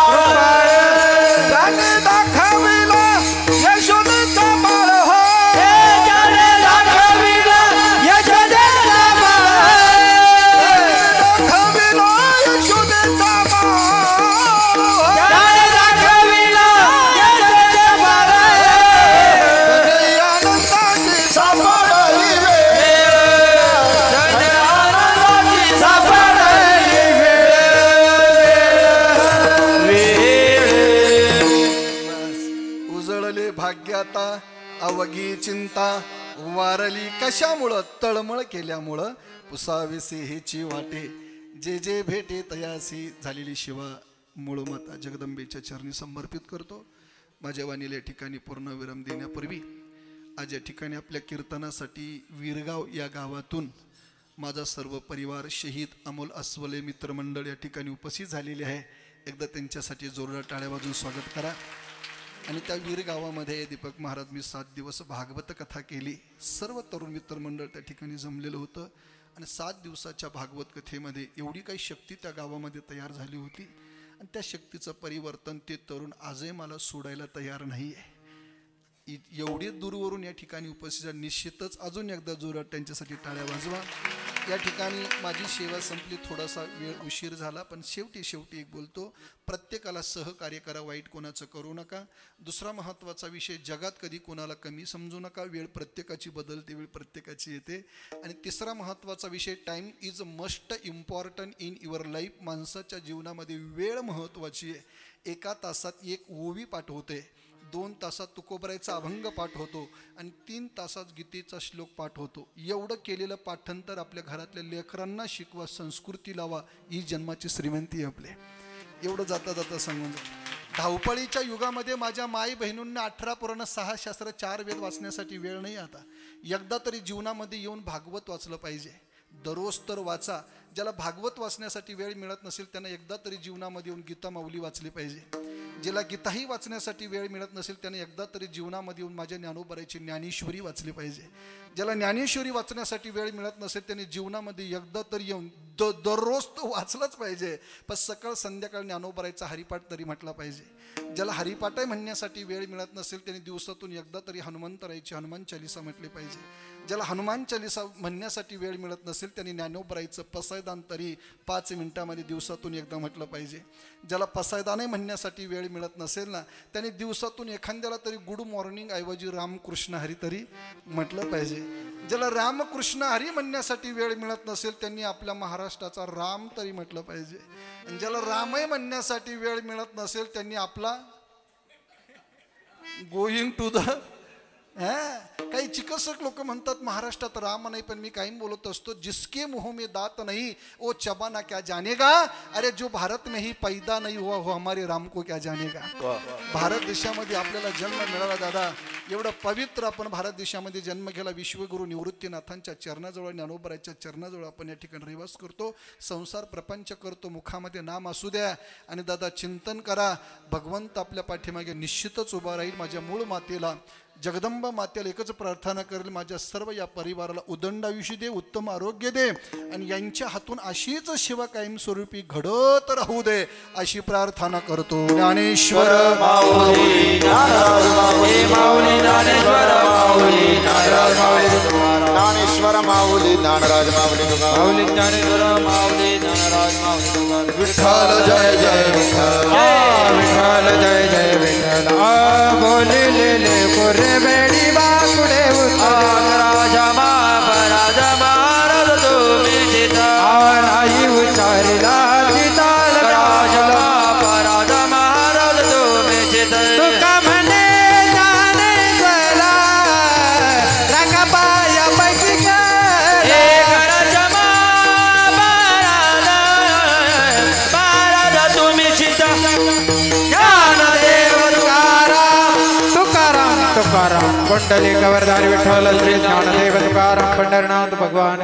त्याने दाखविला यशोदेचा बाळ हो, त्याने दाखविला यशोदेचा बाळ, दाखविला यशोदेचा बाळ, त्याने दाखविला यशोदेचा बाळ. अवघी चिंता वारली कशामुळं तळमळ केल्यामुळं पुसावेसे हेची वाटे जे जे भेटे तयासी झालेली शिवा मूळ माता जगदंबेच्या चरणी समर्पित करतो. माझ्या वाणीला या ठिकाणी पूर्णविराम देण्यापूर्वी आज या ठिकाणी आपल्या कीर्तनासाठी वीरगाव या गावातून माझा सर्व परिवार शहीद अमोल अस्वले मित्रमंडळ या ठिकाणी उपस्थित झालेले आहे. एकदा त्यांच्यासाठी जोरदार टाळ्या वाजवून स्वागत करा. आणि त्या वीर गावामध्ये दीपक महाराज मी 7 दिवस भागवत कथा केली. सर्व तरुण मित्रमंडळ त्या ठिकाणी जमलेलं होतं आणि 7 दिवसाच्या भागवत कथेमध्ये एवढी काही शक्ती त्या गावामध्ये तयार झाली होती आणि त्या शक्तीचं परिवर्तन ते तरुण आजही मला सोडायला तयार नाही आहे. एवढे दूरवरून या ठिकाणी उपस्थित निश्चितच अजून एकदा जोरात त्यांच्यासाठी टाळ्या वाजवा. या ठिकाणी माझी सेवा संपली, थोडासा वेळ उशीर झाला, पण शेवटी एक बोलतो, प्रत्येकाला सहकार्य करा, वाईट कोणाचं करू नका. दुसरा महत्त्वाचा विषय, जगात कधी कोणाला कमी समजू नका. वेळ प्रत्येकाची बदलते, वेळ प्रत्येकाची येते. आणि तिसरा महत्त्वाचा विषय, time is must important in your life. माणसाच्या जीवनामध्ये वेळ महत्त्वाची आहे. 1 तासात 1 ओवी पाठ होते, 2 तासात तुकोबरायचा अभंग पाठ होतो आणि 3 तासात गीतेचा श्लोक पाठ होतो. एवढं केलेलं पाठांतर आपल्या घरातल्या लेकरांना शिकवा, संस्कृती लावा, ही जन्माची श्रीमंती आहे आपले. एवढं जाता सांगून धावपळीच्या युगामध्ये माझ्या माई बहिणींना 18 पुराण 6 शास्त्र 4 वेद वाचण्यासाठी वेळ नाही. आता एकदा तरी जीवनामध्ये येऊन भागवत वाचलं पाहिजे. दररोज तर वाचा. ज्याला भागवत वाचण्यासाठी वेळ मिळत नसेल त्यांना एकदा तरी जीवनामध्ये येऊन गीता माऊली वाचली पाहिजे. ज्याला गीताही वाचण्यासाठी वेळ मिळत नसेल त्याने एकदा तरी जीवनामध्ये येऊन माझ्या ज्ञानोबरायची ज्ञानेश्वरी वाचली पाहिजे. ज्याला ज्ञानेश्वरी वाचण्यासाठी वेळ मिळत नसेल त्याने जीवनामध्ये एकदा तरी येऊन दररोज तो वाचलाच पाहिजे. पण सकाळ संध्याकाळ ज्ञानोबरायचा हरिपाठ तरी म्हटला पाहिजे. ज्याला हरिपाठ म्हणण्यासाठी वेळ मिळत नसेल त्याने दिवसातून एकदा तरी हनुमंतरायची हनुमान चालीसा म्हटली पाहिजे. ज्याला हनुमान चालीसा म्हणण्यासाठी वेळ मिळत नसेल त्याने ज्ञानोबरायचं पसायदान तरी 5 मिनिटामध्ये दिवसातून एकदा म्हटलं पाहिजे. ज्याला पसायदानही म्हणण्यासाठी वेळ मिळत नसेल ना त्याने दिवसातून एखाद्याला तरी गुड मॉर्निंग ऐवजी रामकृष्ण हरी तरी म्हटलं पाहिजे. ज्याला रामकृष्ण हरी म्हणण्यासाठी वेळ मिळत नसेल त्यांनी आपल्या महाराष्ट्राचा राम तरी म्हटलं पाहिजे. आणि ज्याला रामही म्हणण्यासाठी वेळ मिळत नसेल त्यांनी आपला गोईंग टू द काही चिकित्सक लोक म्हणतात महाराष्ट्रात राम नाही, पण मी काही बोलत असतो, जिसके मुंह में दात नहीं वो चबाना क्या जानेगा. अरे जो भारत में ही पैदा नहीं हुआ वो हमारे राम को क्या जानेगा. भारत देशामध्ये आपल्याला जन्म मिळाला दादा, एवढं पवित्र आपण भारत देशामध्ये जन्म केला. विश्वगुरु निवृत्तीनाथांच्या चरणाजवळ ज्ञानोबराच्या चरणाजवळ आपण या ठिकाणी रिवास करतो, संसार प्रपंच करतो, मुखामध्ये नाम असू द्या. आणि दादा चिंतन करा, भगवंत आपल्या पाठीमागे निश्चितच उभा राहील. माझ्या मूळ मातेला जगदंबा मातेला एकच प्रार्थना करेल, माझ्या सर्व या परिवाराला उदंड आयुष्य दे, उत्तम आरोग्य दे आणि यांच्या हातून अशीच सेवा कायमस्वरूपी घडत राहू दे अशी प्रार्थना करतो. ज्ञानेश्वर माऊली नाराज माऊली माऊली ज्ञानेश्वर माऊली नाराज माऊली ज्ञानेश्वर माऊली ज्ञानराज माऊली माऊली ज्ञानेश्वर माऊली नाराज माऊली विठ्ठल जय जय विठ्ठल, विठ्ठल जय जय विठ्ठल. बोले ले कोरे बेडी बाकुडे राजा महाराज तुम्ही जिता नाही उचारला जिताल राजा महाराज तुम्ही जिता. तुका म्हणे ज्ञानेश्वरा रंगा पाया पैकी राजा महाराज तुम्ही जिता. तुकाराम कुंडली गवरधारी विठ्ठल श्री ज्ञानदेव तुकाराम पंढरनाथ भगवान.